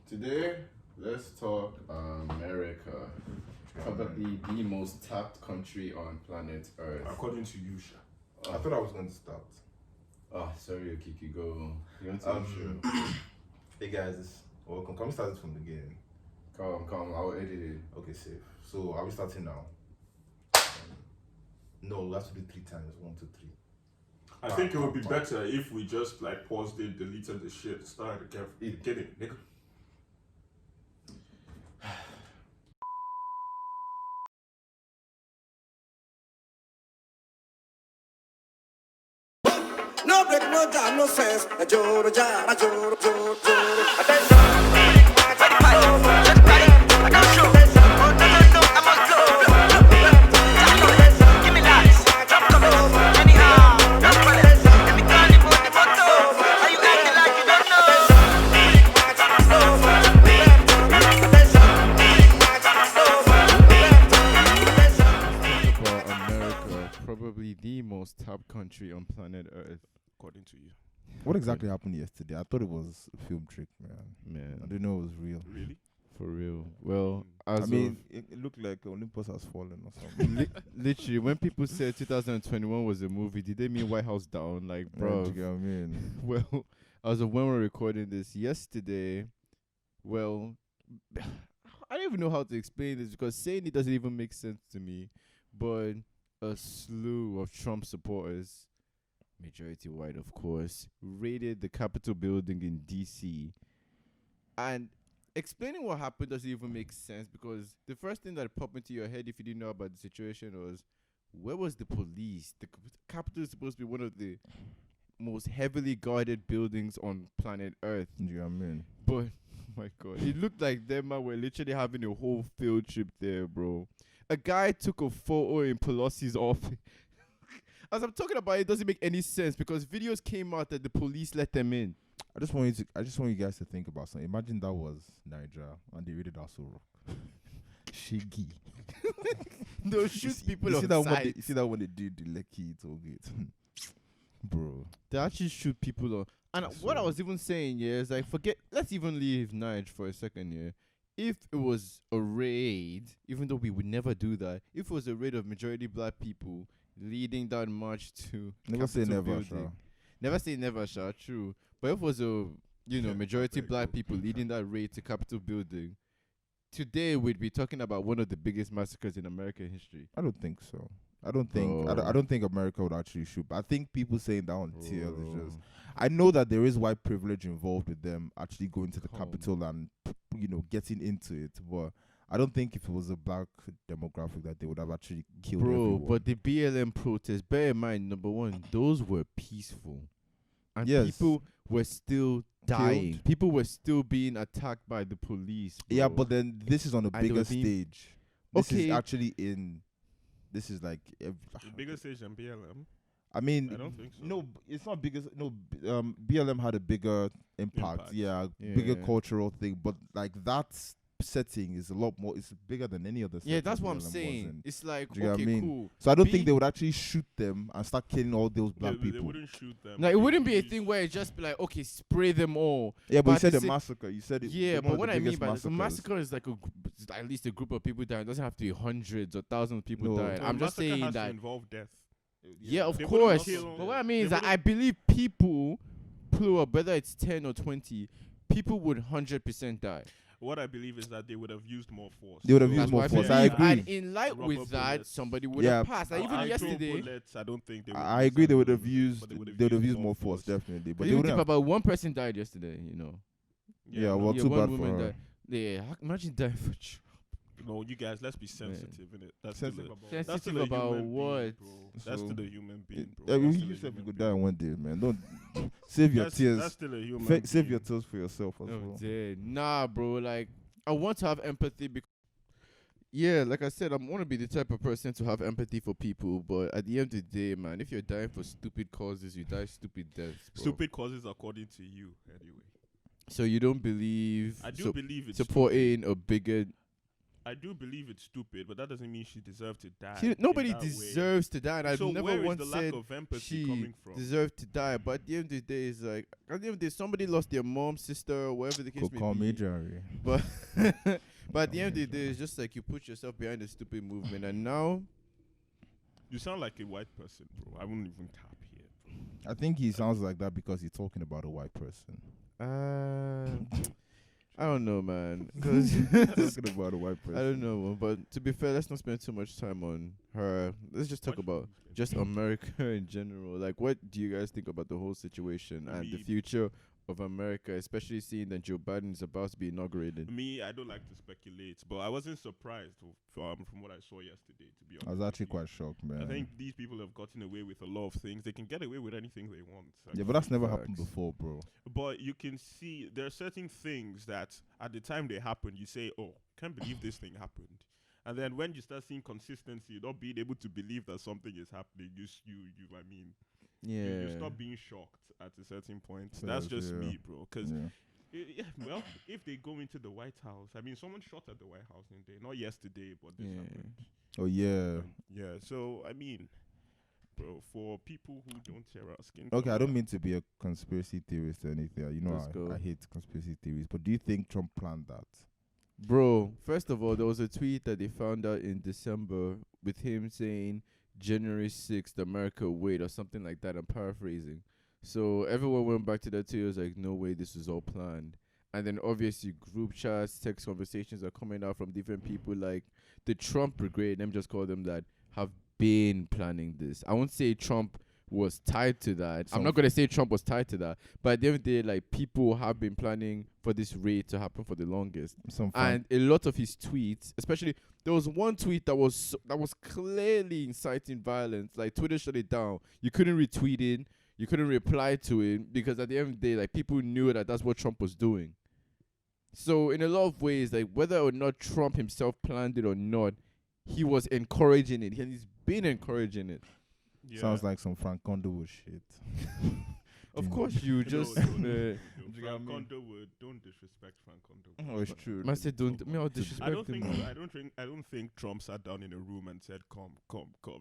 Today, let's talk America. Probably the most tapped country on planet Earth. According to you, Sha. I thought I was going to start. Oh, sorry, Okiki, go. You want to intro? Hey guys, welcome. Can we start it from the beginning? Come, I'll edit it. Okay, safe. So are we starting now? No, we have to do 3 times. 1, 2, 3. I think it would be better if we just like paused it, deleted the shit, started again. Get it, nigga. No break, no jam, no sense. A joro jam, a joro, joro, joro. Attention. Give me lights. Drop the road. Anyhow. No problem. Let me call you for the photo. Are you acting like you don't know? About America, probably the most tapped country on planet Earth. According to you. What exactly happened yesterday? I thought it was a film trick, man. I Man, didn't know it was real. Really? for real. Well, I mean, it looked like Olympus has fallen or something. literally, when people said 2021 was a movie, did they mean White House down? Like, bro. Do you get what I mean? Well, as of when we're recording this yesterday, well, I don't even know how to explain this because saying it doesn't even make sense to me. But a slew of Trump supporters, majority white, of course, raided the Capitol building in D.C. And explaining what happened doesn't even make sense because the first thing that popped into your head if you didn't know about the situation was, where was the police? The Capitol is supposed to be one of the most heavily guarded buildings on planet Earth. Do you know what I mean? But, oh my God, it looked like them were literally having a whole field trip there, bro. A guy took a photo in Pelosi's office. As I'm talking about it, doesn't make any sense because videos came out that the police let them in. I just want you guys to think about something. Imagine that was Nigeria and they raided Aso Rock. Shiggy. They'll shoot people you on see that sight. you see that when they did the Lekki Tollgate, bro. They actually shoot people on. And what I was even saying, yeah, is like, let's even leave Nige for a second, yeah. If it was a raid, even though we would never do that, if it was a raid of majority black people leading that march to Never say Capitol never, building, Sha. Never say never, Sha, true. But if it was a, majority Very black true. people leading that raid to Capitol building, today we'd be talking about one of the biggest massacres in American history. I don't think so. I don't think America would actually shoot. But I think people saying that on TL is just. I know that there is white privilege involved with them actually going to the Capitol and getting into it, but I don't think if it was a black demographic that they would have actually killed everyone. But the BLM protests, bear in mind, number one, those were peaceful. And Yes. people were still dying. People were still being attacked by the police. Bro. Yeah, but then this is on a And they bigger were being- stage. This Okay. is actually this is like The bigger stage than BLM? I mean, I don't think so. No, it's not bigger. No, BLM had a bigger impact. Yeah, bigger Yeah. cultural thing. But like that setting is a lot more. It's bigger than any other. Yeah, setting that's what I'm BLM was saying. in. It's like, Do you know what I okay, mean? cool. So I don't think they would actually shoot them and start killing all those black They people. wouldn't shoot them. No, it They wouldn't be a use- thing where it just be like, okay, spray them all. Yeah, but but you said the the sa- massacre. You said it. Yeah, one but of what the I mean biggest by this, a massacres. massacre is like at least a group of people dying. It doesn't have to be hundreds or thousands of people No. dying. So I'm just massacre saying has to that. involve death. Yeah, of They wouldn't course. kill- But what I mean is they that I believe people, plural, whether it's 10 or 20, people would 100% die. What I believe is that they would have used more force. They would have That's used more what force. I I believe. agree. And in light Rubber with that, bullets. somebody would Yeah. have passed. Like, even Actual yesterday. bullets, I don't think they would I use agree. They that would have bullets, used. but They would have used more force, definitely. But But they even wouldn't think have. about one person died yesterday, Yeah, well, Yeah, too one bad for woman her. died. Yeah, imagine dying for Trump. No, you guys, let's be sensitive in it. That's Sensitive still about that's Sensitive still a about human what? being, bro. That's So, still a human being, bro. Yeah, That's you still a said you human could being. die one day, man. Don't save your That's tears. still a human Save being. your tears for yourself as Oh, well. dear. Nah, bro. Like, I want to have empathy because. Yeah, like I said, I want to be the type of person to have empathy for people, but at the end of the day, man, if you're dying for stupid causes, you die stupid deaths, bro. Stupid causes according to you, anyway. So you don't believe I do believe it's supporting a bigger I do believe it's stupid, but that doesn't mean she deserved to die. Nobody in that way. deserves to die, and I've So never where is once the lack said of empathy she coming from? deserved to die. But at the end of the day, it's like at the end of the day, somebody lost their mom, sister, or whatever the case Could may call me be. Jerry. But but at the end of the day, it's just like you put yourself behind a stupid movement, and now You sound like a white person, bro. I wouldn't even tap here. I think he sounds like that because he's talking about a white person. I don't know, man. 'Cause Talking about a white person. I don't know, but to be fair, let's not spend too much time on her. Let's just talk about just America in general. Like, what do you guys think about the whole situation and the future of America, especially seeing that Joe Biden is about to be inaugurated? Me, I don't like to speculate, but I wasn't surprised from what I saw yesterday, to be honest. I was actually quite shocked, man. I think these people have gotten away with a lot of things. They can get away with anything they want. Yeah, but that's never happened before, bro. But you can see there are certain things that at the time they happened, you say, oh, can't believe this thing happened. And then when you start seeing consistency, not being able to believe that something is happening, you stop being shocked at a certain point. That's just me, bro. Because, well, if they go into the White House, I mean, someone shot at the White House in day, not yesterday, but this happened. Oh, yeah. Yeah, so, I mean, bro, for people who don't tear our skin. Okay, I don't mean to be a conspiracy theorist or anything. You know, I hate conspiracy theories. But do you think Trump planned that? Bro, first of all, there was a tweet that they found out in December with him saying January 6th, America wait, or something like that. I'm paraphrasing. So everyone went back to that tweet. It was like, no way, this was all planned. And then obviously group chats, text conversations are coming out from different people, like the Trump brigade, let me just call them that, have been planning this. I won't say Trump was tied to that. I'm not going to say Trump was tied to that. But at the end of the day, like, people have been planning for this raid to happen for the longest. And a lot of his tweets, especially, there was one tweet that was clearly inciting violence. Like, Twitter shut it down. You couldn't retweet it. You couldn't reply to it because at the end of the day, like, people knew that that's what Trump was doing. So in a lot of ways, like, whether or not Trump himself planned it or not, he was encouraging it, and he's been encouraging it. Yeah. Sounds like some Frank Underwood shit. Of course, you just. Frank Underwood, don't disrespect Frank Underwood. Oh, it's true. I said don't. Me, I'll disrespect I don't think Trump sat down in a room and said, "Come.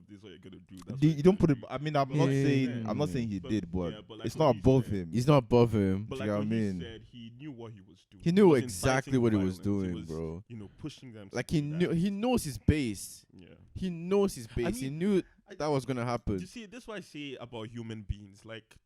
This is what you're gonna do." That's You don't put it. I mean, I'm not Yeah. saying he did, but like it's what not he above said. him. He's not above him. But Do like you know what what I he mean? said, he knew what he was doing. He knew wasn't exactly inciting what he was violence. doing, was, bro. Pushing them. Like, to he do knew. that. He knows his base. Yeah. He knows his base. He knew that was gonna happen. You see, this is what I say about human beings. Like,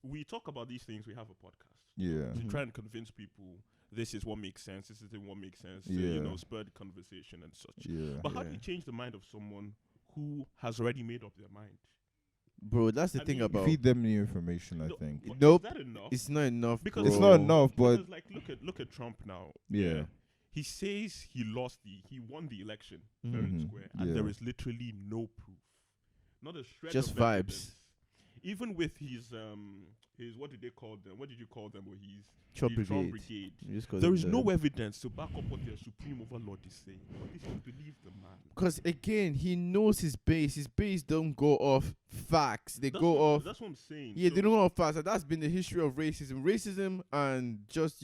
we talk about these things. We have a podcast. Yeah. To try and convince people this is what makes sense. This is what makes sense. Yeah. To, spur the conversation and such. Yeah. But how do you change the mind of someone who has already made up their mind? Bro, that's the I thing mean, about. Feed them new information, I No, think. but Nope. Is that enough? It's not enough. Because bro. It's not enough, but Because, like, look at Trump now. yeah. He says he won the election fair and Mhm. square, and Yeah. there is literally no proof, not a shred Just of vibes. evidence. Even with his what did they call them? What did you call them? Or Trump the Trump brigade. brigade. You just call There it is that. no evidence to back up what their supreme overlord is saying. But they should believe the man. Because again, he knows his base. His base don't go off facts. They That's go what, off. That's what I'm saying. Yeah, So- they don't go off facts. And that's been the history of racism, and just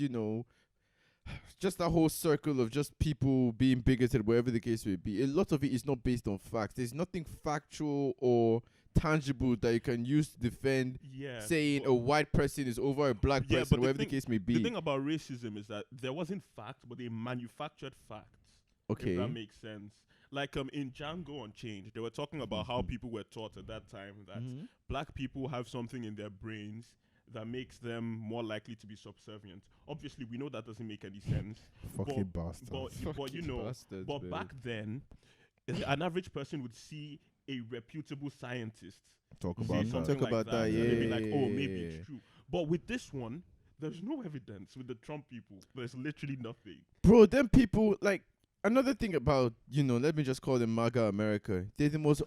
just that whole circle of just people being bigoted, wherever the case may be. A lot of it is not based on facts. There's nothing factual or tangible that you can use to defend Yeah, saying but- a white person is over a black Yeah, person, but wherever the case may The be. thing about racism is that there wasn't facts, but they manufactured facts. Okay. If that makes sense. Like in Django Unchained, they were talking about how people were taught at that time that Mhm. black people have something in their brains that makes them more likely to be subservient. Obviously, we know that doesn't make any sense. Fucking bastard. But you know, bastards, but man. back then, an average person would see a reputable scientist Talk say about something that. Talk about that, and they'd be yeah, like, oh, maybe yeah. it's true. But with this one, there's no evidence with the Trump people. There's literally nothing. Bro, them people, like, another thing about, let me just call them MAGA America. They're the most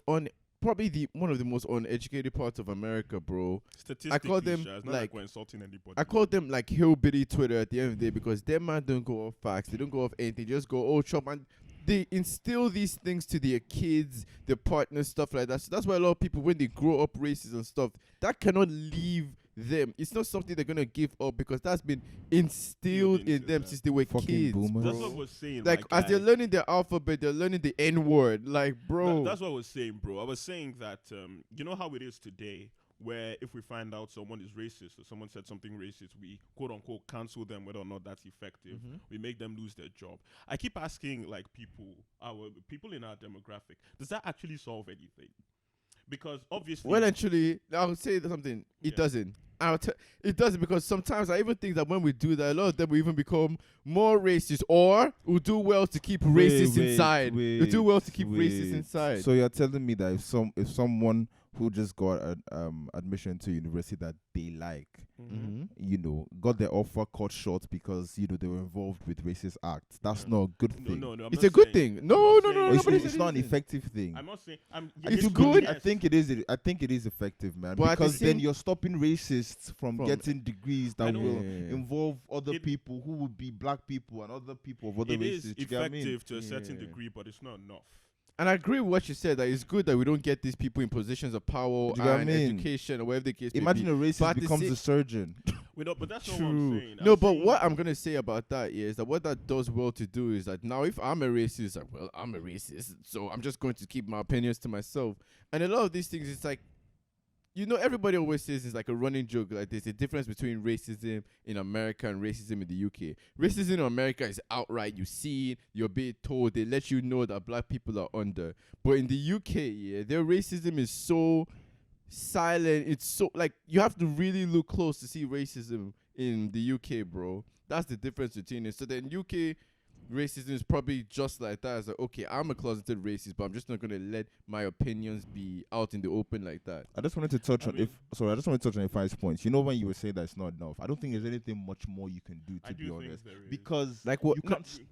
probably one of the most uneducated parts of America, bro. Statistically, call them, Sha, it's not like- like we're insulting anybody. I call them like hillbilly Twitter at the end of the day because them man don't go off facts. They don't go off anything. They just go, oh, Trump. And they instill these things to their kids, their partners, stuff like that. So that's why a lot of people, when they grow up racist and stuff, that cannot leave them. It's not something they're gonna give up because that's been instilled in into them them. since they were Fucking kids. boomers. That's Bro. what we're saying. Like my as they're guy. learning the alphabet, they're learning the N word. Like, bro. That's what I was saying, bro. I was saying that you know how it is today, where if we find out someone is racist or someone said something racist, we quote unquote cancel them whether or not that's effective. We make them lose their job. I keep asking like people in our demographic, does that actually solve anything? Because obviously, Well, actually, I'll say something. It Yeah. doesn't. It doesn't because sometimes I even think that when we do that, a lot of them will even become more racist, or will do well to keep racist inside. Will do well to keep racist inside. So you're telling me that if someone who just got an admission to university that they like, got their offer cut short because they were involved with racist acts, that's not a good thing. No, I'm It's not a good saying- thing. No. I'm not saying- Nobody It's said not an anything. effective thing. I'm not saying. It's good. I think it is. I think it is effective, man. But at the Because then same- you're stopping racists from getting degrees I that know. will Yeah. involve other It- people who would be black people and other people of other It races. is Do you get what I mean? effective to a certain Yeah. degree, but it's not enough. And I agree with what you said, that it's good that we don't get these people in positions of power Do you get what I and mean? education or whatever the case may Imagine be. a But racist at the becomes same- a surgeon. But that's not what True. I'm saying. No, I'm but saying- what I'm gonna say about that is that what that does well to do is that now if I'm a racist, like, well, I'm a racist, so I'm just going to keep my opinions to myself. And a lot of these things, it's like, everybody always says it's like a running joke. Like there's a difference between racism in America and racism in the UK. Racism in America is outright. You see it, you're being told, they let you know that black people are under. But in the UK, their racism is so silent. It's so like you have to really look close to see racism in the UK, bro. That's the difference between it. So then UK racism is probably just like that. It's like, okay, I'm a closeted racist, but I'm just not gonna let my opinions be out in the open like that. I just wanted to touch I on mean- I just wanted to touch on Ifeanyi's points. When you were saying that it's not enough, I don't think there's anything much more you can do, I to do be think honest. there is. Because Like what?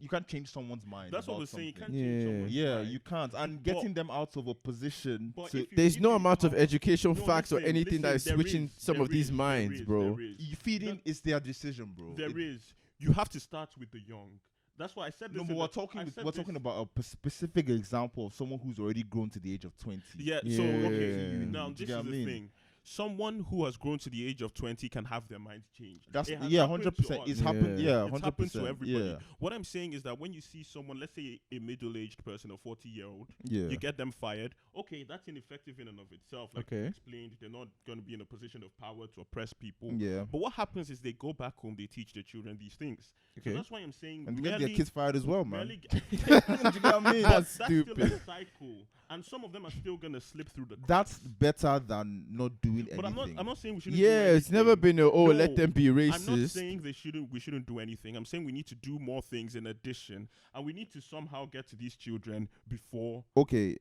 you can't change someone's mind. That's what about we're saying. You something. can't change Yeah. someone's Yeah, mind. you can't. And But- getting them out of a position But to if you- There's if no you amount of have- education, No, facts, or listen, anything that is there switching some of these there minds, bro. There is. you feeding it's their decision, bro. There is. You have to start with the young. That's why I said this. No, in but the- we're I talking said we're this- talking about a specific example of someone who's already grown to the age of 20. Yeah. So Yeah. okay. Now Do you this get is what I the mean? thing. Someone who has grown to the age of 20 can have their minds changed. That's It has yeah, happened to 100%. us. It's happened. Yeah. Yeah, It's 100%. happened to everybody. Yeah, What I'm saying is that when you see someone, let's say a middle-aged person, a 40-year-old, yeah. you get them fired. Okay, that's ineffective in and of itself. Like you Okay. explained, they're not going to be in a position of power to oppress people. Yeah. But what happens is they go back home, they teach their children these things. So Okay. that's why I'm saying And they get their rarely- kids fired as well, man. rarely Do you get what I mean? but That's that's still stupid. a cycle, and some of them are still gonna slip through the. That's better than not doing anything. But I'm not saying we shouldn't. Yeah, do it's never anything. been No, let them be I'm not racist. saying we shouldn't do anything. I'm saying we need to do more things in addition, and we need to somehow get to these children before Okay,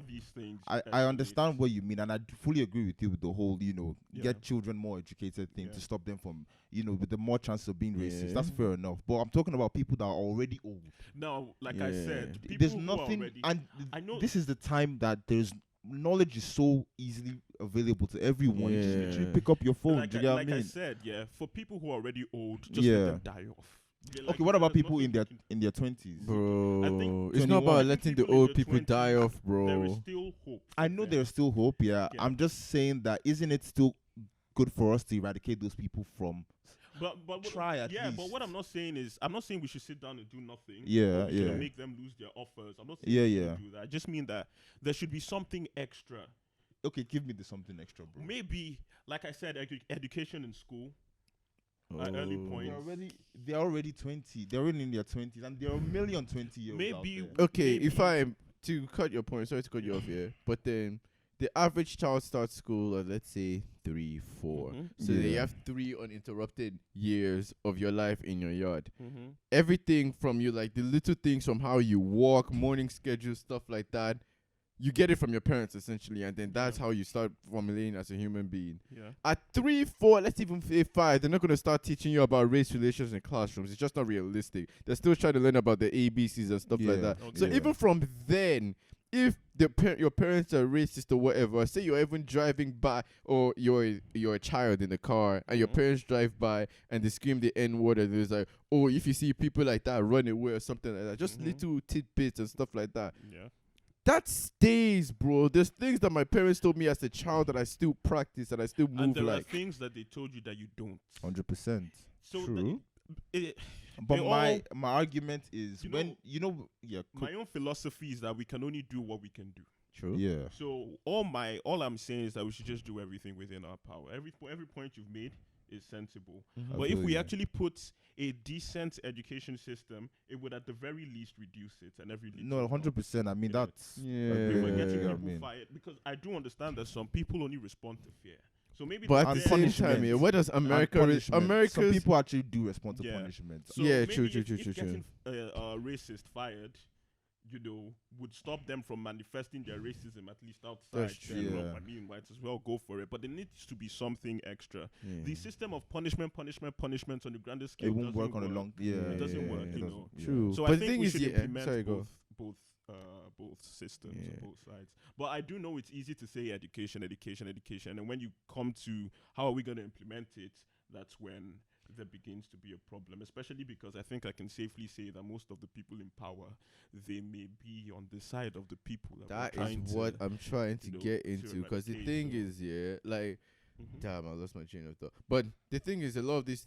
these things. I escalate. understand what you mean, and I fully agree with you with the whole, Yeah. get children more educated thing Yeah. to stop them from, with the more chance of being racist. Yeah. That's fair enough. But I'm talking about people that are already old. Now, like I Yeah. said, people There's who are nothing, already, and I know this is the time that there's knowledge is so easily available to everyone. You just literally Yeah. pick up your phone. like, Do you get what like I mean? said, yeah, for people who are already old, just Yeah. let them die off. Yeah, like Okay, what about there's people in their nothing we can- 20s? Bro, it's 21. not about letting the People in old their people die 20s, off, There is bro. still hope. I for know them. there's still hope. Yeah, Yeah. I'm just saying that isn't it still good for us to eradicate those people from? But what- Try at yeah, but least. what I'm not saying is I'm not saying we should sit down and do nothing. Yeah, or we should yeah. Make them lose their offers. I'm not saying Yeah, we yeah. should do that. I just mean that there should be something extra. Okay, give me the something extra, bro. Maybe, like I said, education in school. At early Oh. points. They're already 20. They're already in their 20s, and there are a million 20-year-olds. Maybe- out there. Okay, Maybe. if I'm to cut your point, sorry to cut you off here, but then the average child starts school at, let's say, 3, 4. Mhm. So they Yeah. have 3 uninterrupted years of your life in your yard. Mm-hmm. Everything from you, like the little things from how you walk, morning schedule, stuff like that, you get it from your parents essentially, and then that's Yeah. how you start formulating as a human being. Yeah. At 3, 4, let's even say 5, they're not going to start teaching you about race relations in classrooms. It's just not realistic. They're still trying to learn about the ABCs and stuff like Yeah, that. okay. So yeah. even from then, if your parents are racist or whatever, say you're even driving by, or you're a child in the car and your Mhm. parents drive by and they scream the N-word, and it's like, oh, if you see people like that, run away or something like that. Just Mhm. little tidbits and stuff like that. Yeah. that stays, bro. There's things that my parents told me as a child that I still practice and I still move And there are like. things that they told you that you don't. 100%. So True. But they my argument is my own philosophy is that we can only do what we can do. True. yeah. So all I'm saying is that we should just do everything within our power. Every point you've made is sensible. Mhm. But if we Absolutely. actually put a decent education system, it would at the very least reduce it and every little No, help. 100%. I mean, Yeah. that's We were getting I people mean. fired because I do understand that some people only respond to fear. So maybe But at And the same punishment. time, yeah, what does And America? punishment. Some America's people actually do respond to Yeah. punishment. So Yeah, maybe true. if True. getting a racist fired, would stop them from manifesting their racism at least outside. That's true. Then, Yeah. I mean, might as well go for it. But there needs to be something extra. Yeah. The system of punishment on the grander scale It won't doesn't work on a long. Yeah, It doesn't work, it you doesn't- know. yeah. True. So But I the think thing we is, should yeah, implement sorry, go. both systems, Yeah. both sides. But I do know it's easy to say education, and when you come to how are we going to implement it, that's when there begins to be a problem. Especially because I think I can safely say that most of the people in power, they may be on the side of the people that That we're trying is to, what I'm trying to you know, get to into. Because the eradicate, thing so- is, yeah, like, Mhm. damn, I lost my train of thought. But the thing is, a lot of these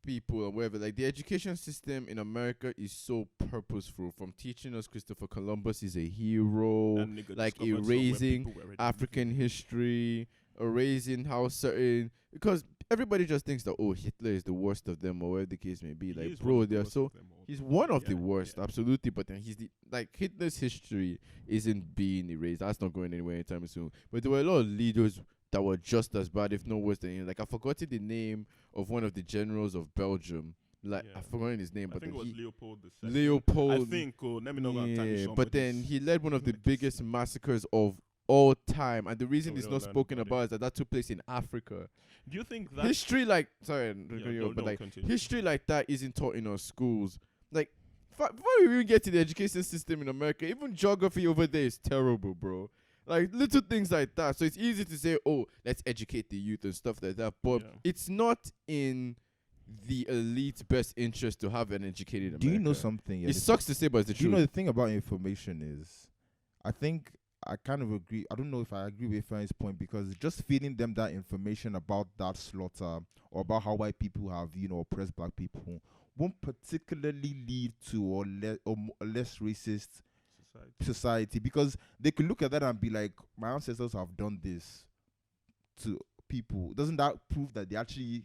people or whatever, like the education system in America is so purposeful. From teaching us Christopher Columbus is a hero, And nigga like discovered somewhere erasing people were already African living. history, erasing how certain, because everybody just thinks that, oh, Hitler is the worst of them or whatever the case may be. He Like, is one bro, of the they're worst so. of them all. He's one of the Yeah, worst, yeah. absolutely. But then he's the, like, Hitler's history isn't being erased. That's not going anywhere anytime soon. But there were a lot of leaders that were just as bad, if not worse than him. Like, I forgotten the name of one of the generals of Belgium. Like, Yeah. I've forgotten his name, I but think then it was he Leopold II. Leopold. I think. Let me know about time. But then he led one of the biggest massacres of all time, and the reason we it's don't not learn spoken about about is that took place in Africa. Do you think that History, like, sorry, Yeah, but like continue. history like that isn't taught in our schools. Like, before we even get to the education system in America, even geography over there is terrible, bro. Like, little things like that. So it's easy to say, oh, let's educate the youth and stuff like that. But Yeah. it's not in the elite's best interest to have an educated America. Do you know something? Yeah, It sucks to say, but it's the Do you truth. know the thing about information is, I think I kind of agree. I don't know if I agree with Ifeanyi's point, because just feeding them that information about that slaughter or about how white people have, oppressed black people won't particularly lead to a less racist society, because they could look at that and be like, my ancestors have done this to people. Doesn't that prove that they're actually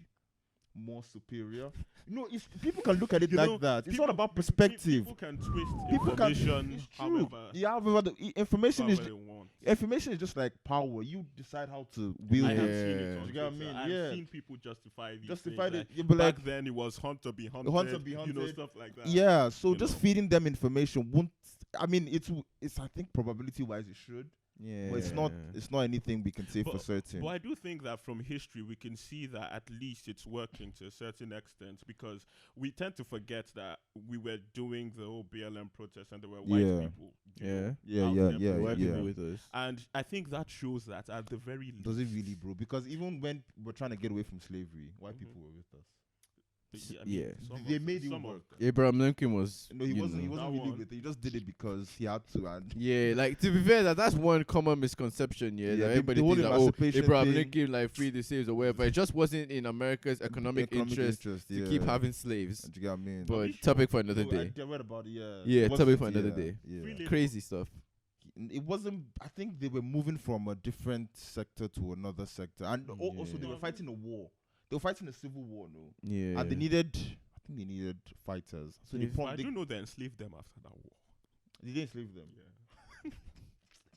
more superior? No, if people can look at it You like know, that. It's people- not about perspective. People can twist People can. information It's true. however, However, information is however they want. information is just like power. You decide how to I wield have it. seen it Yeah. on You get what I Twitter. mean? I've Yeah. seen people justify these Justify things. it. Yeah, but Back like, then it was hunter be hunted. Hunter be You know, hunted. stuff like that. yeah. So you just know. feeding them information won't. I mean, it's. I think probability wise it should, Yeah. but it's not. It's not anything we can say for certain. But I do think that from history we can see that at least it's working to a certain extent, because we tend to forget that we were doing the whole BLM protest and there were white Yeah. people. you Yeah. know, Yeah, out yeah, there yeah, White protesting. people with us. And I think that shows that at the very least. Does it really, bro? Because even when we're trying to get away from slavery, white Mhm. people were with us. I Yeah. some They of- made it some of work. them. Abraham Lincoln was. No, he you wasn't. He know. wasn't That really one. with it. He just did it because he had to. And Yeah, like, to be fair, that's one common misconception. Yeah, Yeah, that the everybody whole thinks that, emancipation Abraham thing. Lincoln like freed the slaves or whatever. It just wasn't in America's economic interest to keep yeah. having slaves. Do you get what I mean? But sure. topic for another No, day. I read about it. Yeah. Yeah, It topic wasn't- for another yeah, day. Yeah. Really? Crazy stuff. It wasn't. I think they were moving from a different sector to another sector, and also they Yeah. were fighting a war. They were fighting a civil war, no, Yeah. and they needed. I think they needed fighters. So they, But I they do know they enslaved them after that war. didn't enslave them. Yeah.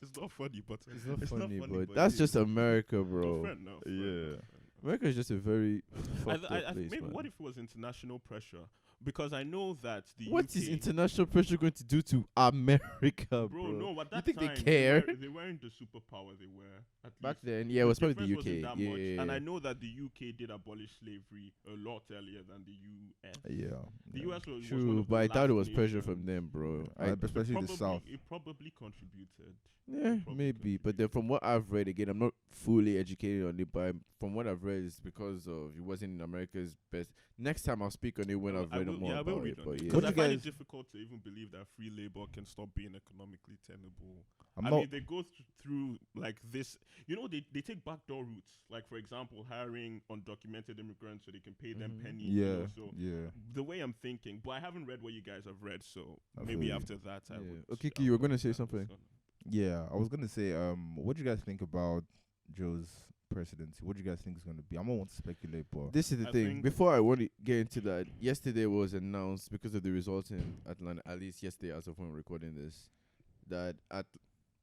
It's not funny, but It's not It's not funny, funny, but but that's it just is. America, bro. friend, no, friend, Yeah. no, friend. America is just a very fucked up I place, maybe man. what if it was international pressure? Because I know that the What UK, is international pressure going to do to America, bro? No, at that you think time they care? They weren't the superpower they were. At Back least. then, yeah, it was The probably the difference UK. wasn't that Yeah, much. yeah, And I yeah. know that the UK did abolish slavery a lot earlier than the US. Yeah. The US was one True, of but the I doubt it last was pressure nations. from them, bro. Especially the South. It probably contributed. Yeah, probably maybe. But then from what I've read, again, I'm not fully educated on it, but from what I've read, it's because of it wasn't in America's best. Next time I'll speak on it when I've read out more yeah, about we'll read it. on But it. yeah, What Because I you find it guys- difficult to even believe that free labor can stop being economically tenable. I'm I not. mean, they go through like this. You know, they take backdoor routes. Like, for example, hiring undocumented immigrants so they can pay them penny. Yeah. You know, so Yeah. the way I'm thinking, but I haven't read what you guys have read, so I maybe feel you. after that I Yeah. would. Okiki, I you were would gonna say understand something. what's going Yeah. I was gonna say, what do you guys think about Joe's presidency? What do you guys think is gonna be? I don't want to speculate, but this is the I thing. think- Before I want to get into that, yesterday was announced because of the results in Atlanta. At least yesterday, as of when we're recording this, that at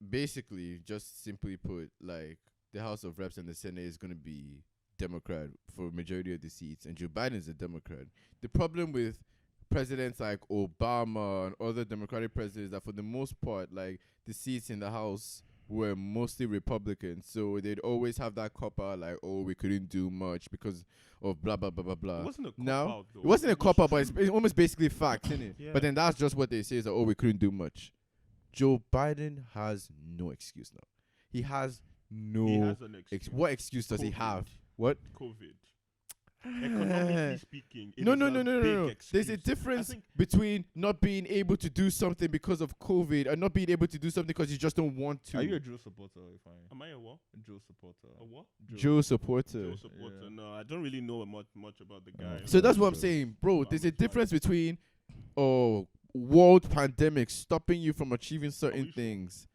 basically, just simply put, like the House of Reps and the Senate is going to be Democrat for majority of the seats, and Joe Biden's a Democrat. The problem with presidents like Obama and other Democratic presidents is that for the most part, like the seats in the House were mostly Republicans, so they'd always have that cop out like, oh, we couldn't do much because of blah blah blah blah blah. It wasn't a cop Now, out though. It wasn't a was cop out, but true. it's almost basically facts, isn't it? Yeah. But then that's just what they say is that, oh, we couldn't do much. Joe Biden has no excuse now. He has no. He has an excuse. What excuse does he COVID. have? What? COVID. Economically speaking, it No, is no, a no, no, big no, no. There's a excuse. difference I think- between not being able to do something because of COVID and not being able to do something because you just don't want to. are you a Joe supporter? If I Am I a what? Joe supporter, A what? Joe supporter? Joe supporter. Yeah. No, I don't really know much about the guy. So that's what I'm Joe. saying, bro. I'm There's a a fan. difference between world pandemic stopping you from achieving certain you sure? things.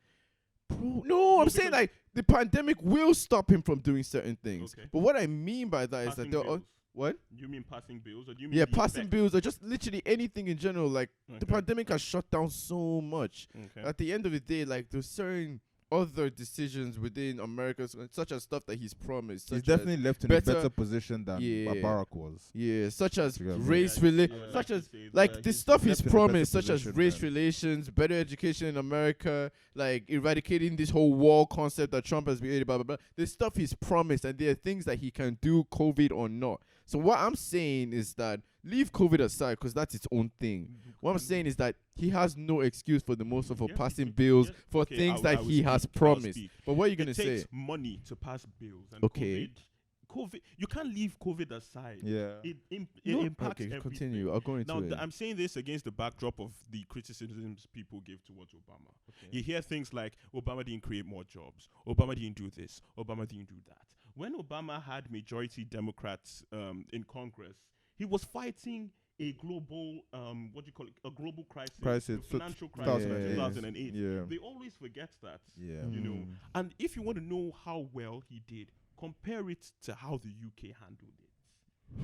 Bro, no, I'm saying because- like the pandemic will stop him from doing certain things. Okay. But what I mean by that is Passing that there are bills. what? You mean passing bills, or do you mean Yeah, the passing effect? bills or just literally anything in general. Like the Okay. pandemic has shut down so much. Okay. At the end of the day, like there's certain other decisions within America, such as stuff that he's promised. he's such definitely as, left in better- a better position than Yeah. Barack was. yeah, such as Yeah, race Yeah, rela- yeah, such to as say like that the he's stuff he's left in a better promised, such as position race than- relations, better education in America, like eradicating this whole wall concept that Trump has created, blah blah blah. The stuff he's promised, and there are things that he can do, COVID or not. So what I'm saying is that leave COVID aside because that's its own thing. What I'm saying is that he has no excuse for the most of for Yes, passing he- bills yes, for okay, things I that will he has speak, I will promised. speak. But what are you gonna It say? takes money to pass bills, and Okay. COVID, you can't leave COVID aside. Yeah. It No, impacts okay, everything. continue. I'll go into Now, it. I'm saying this against the backdrop of the criticisms people give towards Obama. You hear things like Obama didn't create more jobs, Obama didn't do this, Obama didn't do that. When Obama had majority Democrats in Congress, he was fighting a global, what do you call it, a global crisis, Crisis, a so financial crisis in 2008. 2008. Yeah. They always forget that. Yeah. You know, Mm. and if you want to know how well he did, compare it to how the UK handled it.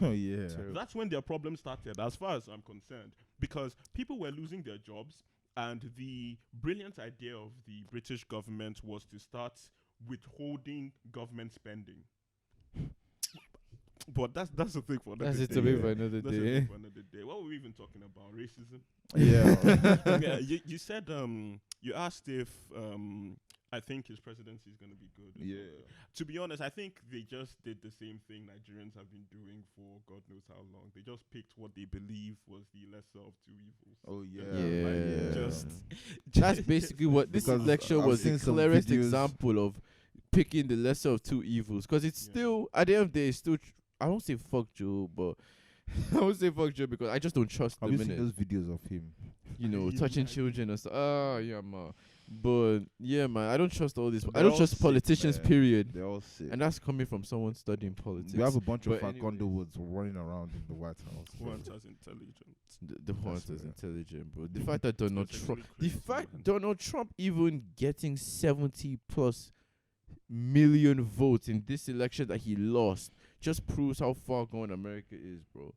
Oh yeah. Terrible. That's when their problem started, as far as I'm concerned, because people were losing their jobs, and the brilliant idea of the British government was to start withholding government spending. But that's the thing for another That's it day. to be yeah. for another That's a day. thing for another day. What were we even talking about? Racism? Yeah. Yeah, you said you asked if I think his presidency is going to be good. or Yeah. something. To be honest, I think they just did the same thing Nigerians have been doing for God knows how long. They just picked what they believe was the lesser of two evils. Oh yeah. Yeah. Just That's basically what this Because election I've was the seen some clearest videos- example of picking the lesser of two evils. Because it's Yeah. still, at the end of the day, it's still. I don't say fuck Joe, but I won't say fuck Joe because I just don't trust Have him you in seen it. those videos of him? You know, Yeah, touching yeah. children and stuff. Ah, yeah, man. But yeah, man, I don't trust all this. I They're don't all trust sick, politicians. man. Period. They're all sick. And that's coming from someone studying politics. We have a bunch of But Frank anyways. Underwoods running around in the White House. Juan has intelligence. The point is swear. intelligent, bro. The fact that Donald It's Trump, actually the crazy, fact man. Donald Trump even getting 70 plus million votes in this election that he lost just proves how far gone America is, bro.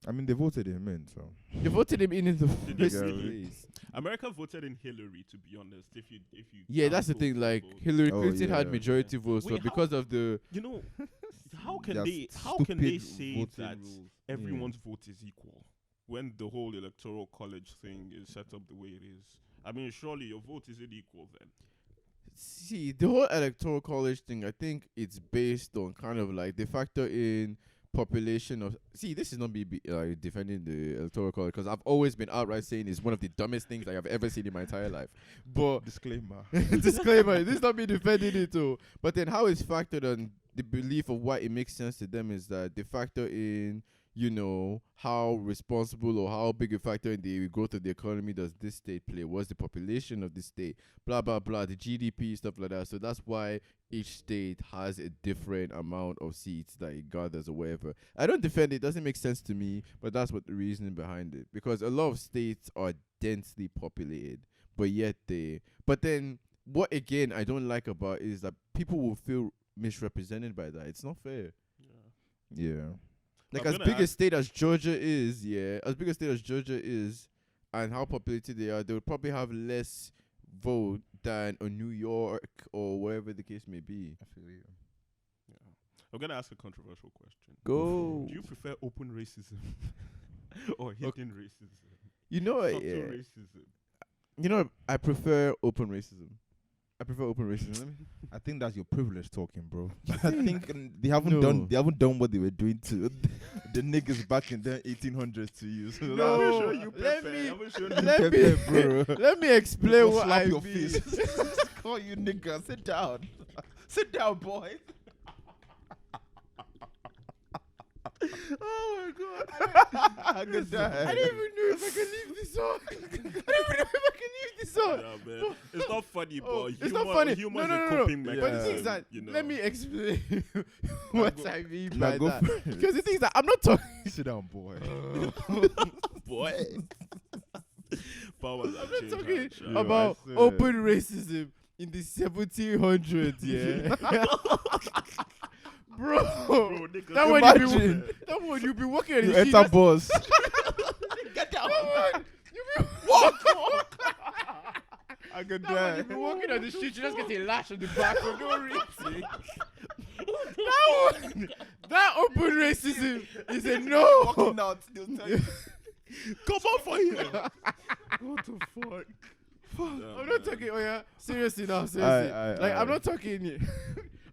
I mean, they voted him in, so They voted him in the Did they first really? place. America voted in Hillary, to be honest. If you Yeah, count that's the thing. postal Like votes. Hillary Oh, Clinton had yeah. majority votes, Wait, but how- because of the you know, how can their they stupid say voting that rules. everyone's vote is equal when the whole electoral college thing is set up the way it is? I mean, surely your vote isn't equal then. see the whole electoral college thing, I think it's based on kind of like they factor in population of. See, this is not me defending the electoral college because I've always been outright saying it's one of the dumbest things I have ever seen in my entire life. But Disclaimer. disclaimer, this is not me defending it too. But then how it's factored on the belief of why it makes sense to them is that they factor in how responsible or how big a factor in the growth of the economy does this state play? What's the population of the state? Blah, blah, blah, the GDP, stuff like that. So that's why each state has a different amount of seats that it gathers or whatever. I don't defend it. It doesn't make sense to me, but that's what the reasoning behind it. Because a lot of states are densely populated, but then what, again, I don't like about it is that people will feel misrepresented by that. It's not fair. Yeah. Like, I'm as gonna big a state as Georgia is, and how populated they are, they would probably have less vote than a New York or wherever the case may be. I feel you. I'm gonna ask a controversial question. Go. Do you prefer open racism or hidden racism? Subtle Racism. I prefer open racism. Let me. I think that's your privilege talking, bro. I think they haven't done what they were doing to the niggas back in the 1800s to you. So No, bro. let me explain what slap I your mean. face. Call you nigga. Sit down. Sit down, boy. Oh my god! I could die. I didn't even know if I could leave this on. Yeah, man. It's not funny, Oh, but it's not funny. Humor is No. a coping But mechanism. the thing is that, you know. let me explain what I mean by go that. for it. Because the thing is that I'm not talking. Sit down, boy. boy. Powers have I'm not changed, talking man. Yeah, about I said. open racism in the 1700s, yeah. Bro, Bro, niggas, that one you be working at You the enter boss. get down. You be walk. I could That one, you be walking on the street, you just get a lash on the back for no reason. That open racism is a no. Walking out, they'll tell you. Come on for you. What the fuck? I'm not talking. Oh yeah, seriously now,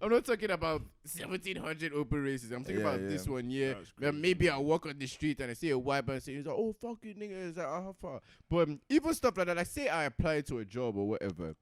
I'm not talking about 1700 open racism. I'm talking about this one. Yeah, That's where crazy. maybe I walk on the street and I see a white man saying, "Oh fuck you, nigga," is like, how far? But even stuff like that, like say I apply to a job or whatever,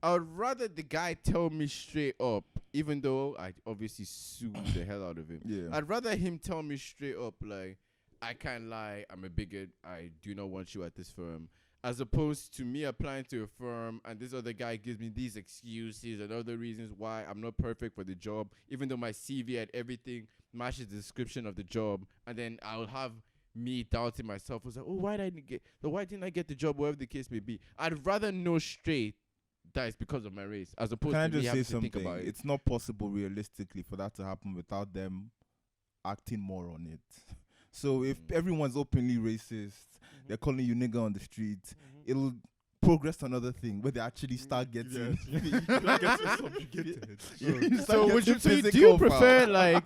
I would rather the guy tell me straight up, even though I obviously sue the hell out of him. Yeah. I'd rather him tell me straight up, like, I can't lie, I'm a bigot, I do not want you at this firm. As opposed to me applying to a firm and this other guy gives me these excuses and other reasons why I'm not perfect for the job, even though my CV and everything matches the description of the job. And then I'll have me doubting myself. I was like, oh, why didn't I get the job, whatever the case may be. I'd rather know straight that it's because of my race, as opposed Can I to me just say having to think something? about it. It's not possible realistically for that to happen without them acting more on it. So if everyone's openly racist, they're calling you nigga on the street, it'll progress to another thing where they actually start getting subjugated. So do you prefer like?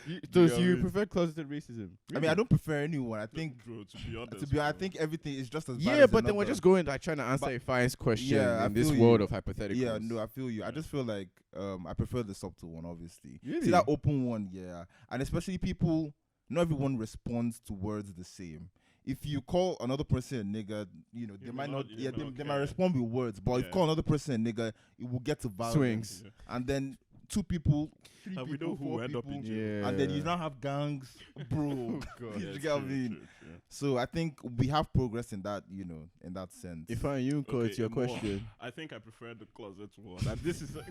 You prefer closeted racism? I mean, I don't prefer anyone. I think Bro, to be honest, I think everything is just as bad Yeah, as but then we're another. just going like trying to answer Ifeanyi's question Yeah, I in this feel world you. of hypotheticals. Yeah, no, I feel you. I just feel like I prefer the subtle one, obviously. Really? See that open one, yeah. And especially people, not everyone responds to words the same. If you call another person a nigga, they might not. Yeah, they might respond with words. But if you call another person a nigga, it will get to violence. Swings. And then 2 people, 3 And we people, know who 4 end up people, in jail. Yeah. and then you now have gangs, bro. God. You get what I mean? So I think we have progress in that, in that sense. Ifeanyi, you call it your more. question. I think I prefer the closet one. And this is like,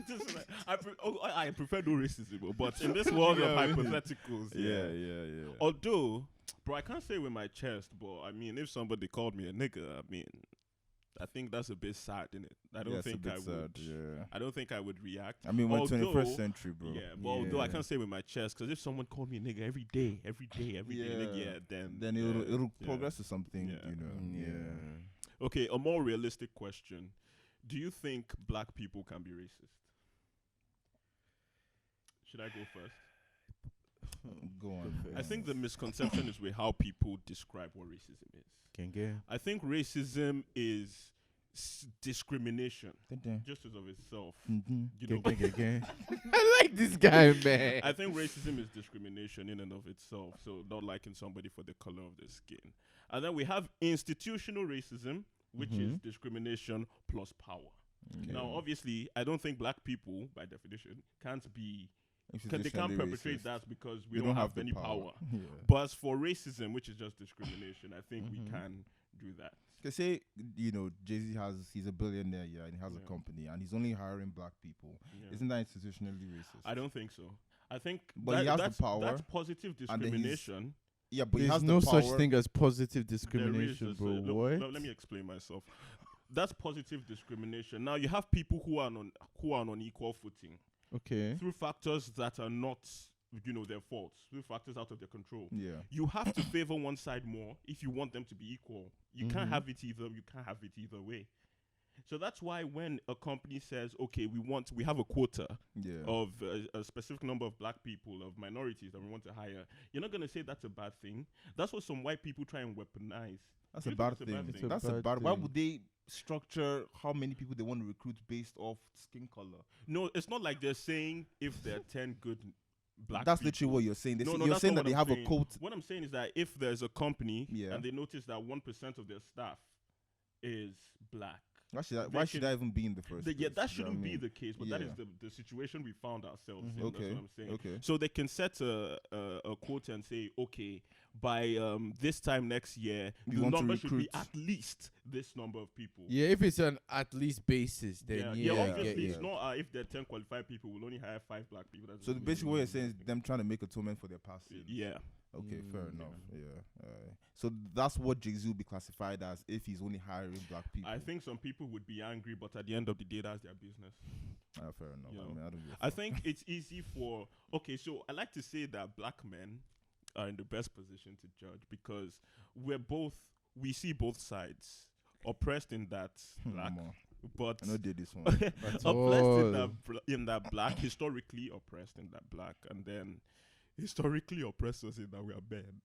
I prefer no racism, but in this world of hypotheticals, yeah. Although, bro, I can't say with my chest, but I mean, if somebody called me a nigga, I think that's a bit sad, innit? I don't think I would. Yeah. I don't think I would react. I mean, we're Although- 21st century, bro. Yeah, but although I can't say with my chest, because if someone called me a nigga every day, then it'll progress to something, Yeah. Yeah. Okay, a more realistic question: do you think black people can be racist? Should I go first? Go on. I think the misconception is with how people describe what racism is. I think racism is discrimination, just as of itself. You know, I like this guy, man. I think racism is discrimination in and of itself. So not liking somebody for the color of their skin. And then we have institutional racism, which is discrimination plus power. Now, obviously, I don't think black people, by definition, can't be they can't Institutionally perpetrate racist. that because we They don't have the any power. Yeah. But as for racism, which is just discrimination, I think we can do that. Cause say Jay-Z he's a billionaire, yeah, and he has Yeah. a company, and he's only hiring black people. Yeah. Isn't that institutionally racist? I don't think so. I think But he has the that's power, That's positive and then he's- discrimination. Yeah, but he There's has no the power. such thing as positive There is discrimination, bro. What? Let me explain myself. That's positive discrimination. Now you have people who are on unequal footing Okay. through factors that are not, their faults, through factors out of their control. Yeah. You have to favor one side more if you want them to be equal. You can't Mhm. have it either. You can't have it either way. So that's why when a company says, okay, we have a quota Yeah. of a specific number of black people, of minorities that we want to hire, you're not going to say that's a bad thing. That's what some white people try and weaponize. That's You a think bad it's a thing. bad thing? That's a bad bad. Why thing. would they structure how many people they want to recruit based off skin color? No, it's not like they're saying if there are 10 good black That's people. literally what you're saying. No, You're that's saying not that they what have I'm a saying. quote. What I'm saying is that if there's a company Yeah. and they notice that 1% of their staff is black, Why should they that can- even be in the first place? yeah, that You know what I shouldn't be mean? the case, but that Yeah. is the situation we found ourselves in. Okay. That's what I'm saying. Okay. So they can set a quote and say, okay, by this time next year, We the want to number should be recruit- at least this number of people. Yeah, if it's an at least basis, then yeah, I obviously, get you. it's not if there are 10 qualified people, we'll only hire 5 black people. That's So just basically, what you're saying is nothing. them trying to make atonement for their past sins. Yeah. Okay, fair Mm, enough. Yeah. So that's what Jay-Z will be classified as if he's only hiring black people. I think some people would be angry, but at the end of the day, that's their business. Fair enough. You I know, mean, I don't give a I fuck. think it's easy for so I like to say that black men are in the best position to judge because we see both sides, oppressed in that black, Omo, but I know did this one. oppressed in that black, historically oppressed in that black, and then historically oppressed us in that we are men.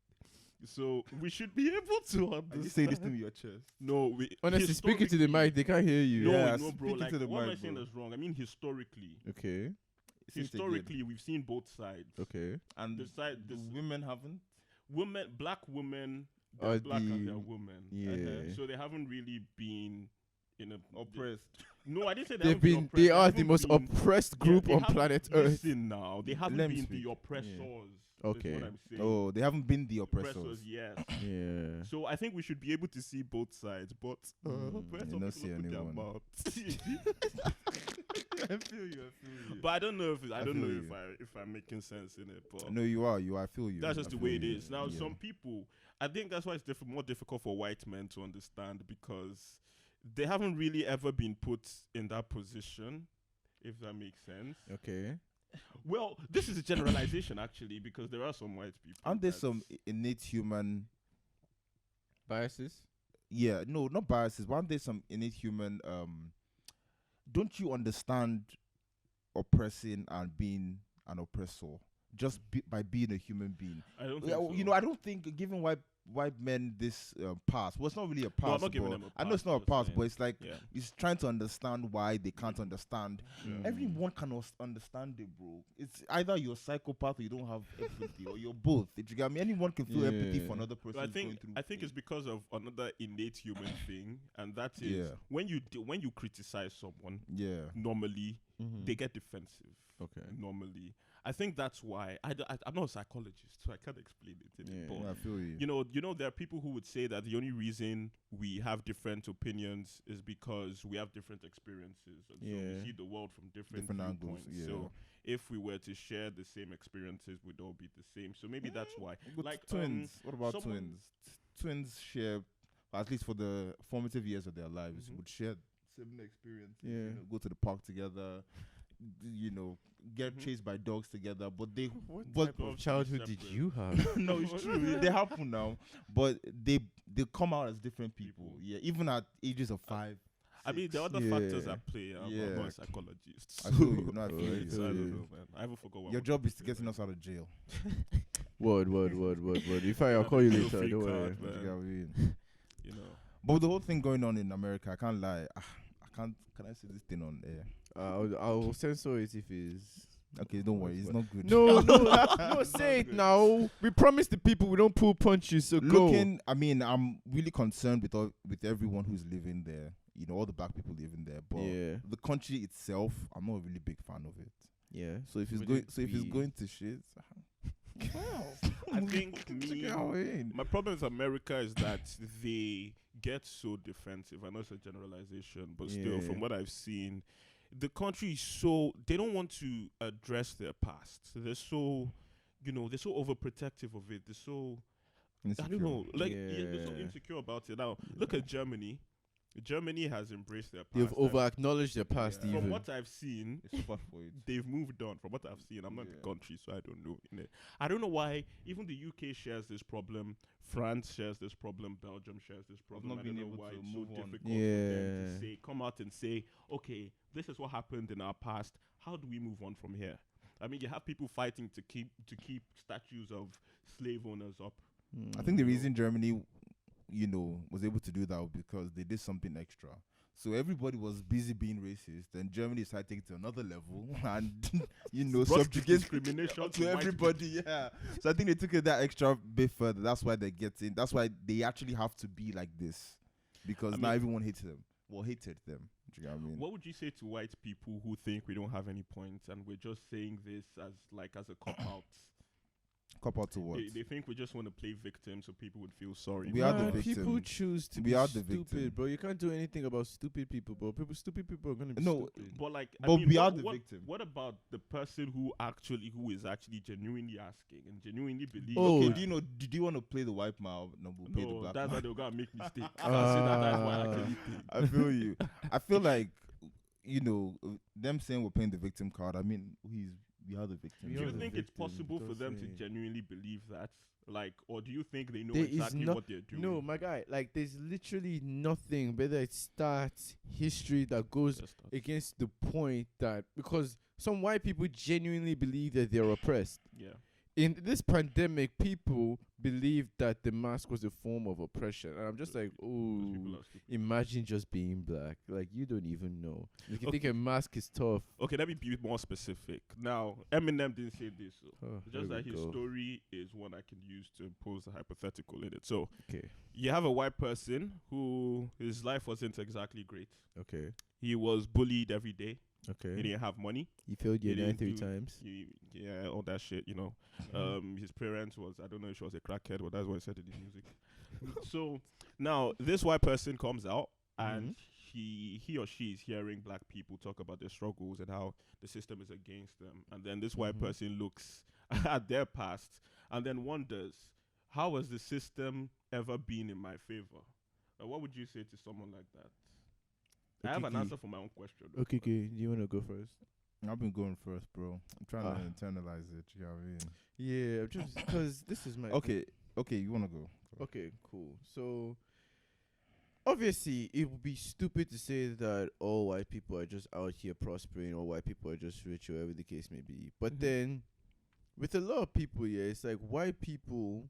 So we should be able to understand. Just say this to me your chest. No, we Honestly, speaking to the historically- mic, they can't hear you. No, Yeah, no, bro. speaking Like, to the what am I mic, saying bro. that's wrong? I mean, historically, Okay. Say it again. we've seen both sides. Okay. And The side, the this women haven't. black women, Are they're black and the- they're women. yeah. So they haven't really been in a Oppressed. No, I didn't say They've haven't been been. oppressed. They are the haven't most been- oppressed yeah, group they on haven't- planet Earth. Listen now, they haven't Let me been speak. the oppressors. Okay. Is what I'm saying. Oh, they haven't been the oppressors. Oppressors, yes. Yeah. So I think we should be able to see both sides, but where you some not people see put their anyone. mouth. I feel you. But I don't know if I feel you. if I'm making sense in it. But No, you are. I feel you. that's just I the feel way it you. is. Now, Yeah. some people, I think that's why it's more difficult for white men to understand because they haven't really ever been put in that position, if that makes sense. Okay. Well, this is a generalization actually because there are some white people. Aren't there that- some innate human? Biases. Yeah, no, not biases. But aren't there some innate human? Don't you understand oppressing and being an oppressor just by being a human being? I don't think Yeah, so. you know, I don't think giving white men this pass. Well, it's not really a pass. No, I'm not giving but them a I know pass, it's not a just pass, saying. but it's like Yeah. it's trying to understand why they can't understand. Yeah. Everyone can understand it, bro. It's either you're a psychopath or you don't have empathy, or you're both. You get me? Anyone can feel empathy for Yeah. another person. But I who's going think through it's pain. because of another innate human thing, and that is Yeah. when you criticize someone, Yeah. normally Mm-hmm. they get defensive. Okay. Normally, I think that's why I'm not a psychologist, so I can't explain it. Yeah. But I feel you. you know, there are people who would say that the only reason we have different opinions is because we have different experiences, and so Yeah. we see the world from different Angles, viewpoints. yeah. So if we were to share the same experiences, we'd all be the same. So maybe that's why. But Like twins. What about someone- twins? Twins share, at least for the formative years of their lives, Mhm. would share similar experiences. Yeah. You know, go to the park together. You know, get Mhm. chased by dogs together. But they, What but type of of childhood did separate. you have? no, it's true. They happen now, but they come out as different people. Yeah, even at ages of 5. I mean, there are other Yeah. factors at play. I'm Yeah. not a psychologist. I feel you. No, I Oh, feel I you. So I feel don't you. know, man. I haven't forgot what Your I'm job is to doing, getting man. us out of jail. Word. If I'll call you Feel later. free Don't worry. card, You man. get what I mean? You know. But with the whole thing going on in America, I can't lie. I can't. Can I say this thing on air? I'll censor it if it's. Okay, don't worry. It's not good. No, say it now. We promised the people we don't pull punches, so go. I mean, I'm really concerned with everyone who's living there. You know, all the black people living there. But Yeah. the country itself, I'm not a really big fan of it. Yeah. So if he's Would going, it so if he's be- going to shit, I think my problem with America is that they get so defensive. I know it's a generalization, but still, Yeah. from what I've seen, the country is so they don't want to address their past. They're so, they're so overprotective of it. They're so I don't know, like they're so Yeah. insecure about it. Now look at Germany. Germany has embraced their past. They've and over acknowledged their past. Yeah. Even. From what I've seen, it's far for it. they've moved on. From what I've seen, I'm not in the Yeah. country, so I don't know. I don't know why. Even the UK shares this problem. France shares this problem. Belgium shares this problem. not I been don't know able why to it's so move on. difficult for them Yeah. to say, come out and say, okay, this is what happened in our past. How do we move on from here? I mean, you have people fighting to keep statues of slave owners up. I think the reason Germany, was able to do that was because they did something extra. So everybody was busy being racist, and Germany decided to take it to another level and, Brought subjugate discrimination to white everybody. Yeah. So I think they took it that extra bit further. That's why they get in. That's why they actually have to be like this, because I now mean- everyone hates them. Well, hated them. Do you know what I mean? What would you say to white people who think we don't have any points and we're just saying this as a cop out? Cop out to what? They think we just want to play victim so people would feel sorry. We are the Nah, people victim. choose to We be are the stupid, victim. bro. You can't do anything about stupid people, bro. Stupid people are gonna be No, stupid. But like, But we are the what, victim. What about the person who is actually genuinely asking and genuinely believes? Oh, Okay, that- do you want to play the white man? No, we'll play the no, black that's man. how they're gonna make mistake. I can say that's what I actually think. I feel you. I feel like, them saying we're playing the victim card. I mean, we are the victim. We Do are you the think it's victim, possible for don't them to say. genuinely believe that? Like, or do you think they know There is exactly no- what they're doing? No, my guy, like there's literally nothing, whether it's stats, history that goes Just that. against the point that because some white people genuinely believe that they're oppressed. Yeah. In this pandemic, people believe that the mask was a form of oppression, and I'm just like, Those oh, people are stupid. imagine just being black. Like you don't even know. Like, you Okay. think a mask is tough. Okay, let me be more specific. Now, Eminem didn't say this. So Oh, just here that we his go. story is one I can use to pose a hypothetical in it. So Okay, you have a white person who his life wasn't exactly great. okay, He was bullied every day. He okay. didn't have money. You failed your He didn't 93 do- times. Yeah, all that shit, His parents I don't know if she was a crackhead, but that's what he said in his music. So now this white person comes out and he or she is hearing black people talk about their struggles and how the system is against them. And then this white person looks at their past and then wonders, how has the system ever been in my favor? What would you say to someone like that? I have an Okiki. answer for my own question. though, Okay, but- okay. Do you want to go first? I've been going first, bro. I'm trying Ah. to internalize it. You know what I mean? Yeah, just because this is my Okay, you wanna go? Okay, cool. So obviously, it would be stupid to say that all white people are just out here prospering, or white people are just rich, or whatever the case may be. But then, with a lot of people, yeah, it's like white people,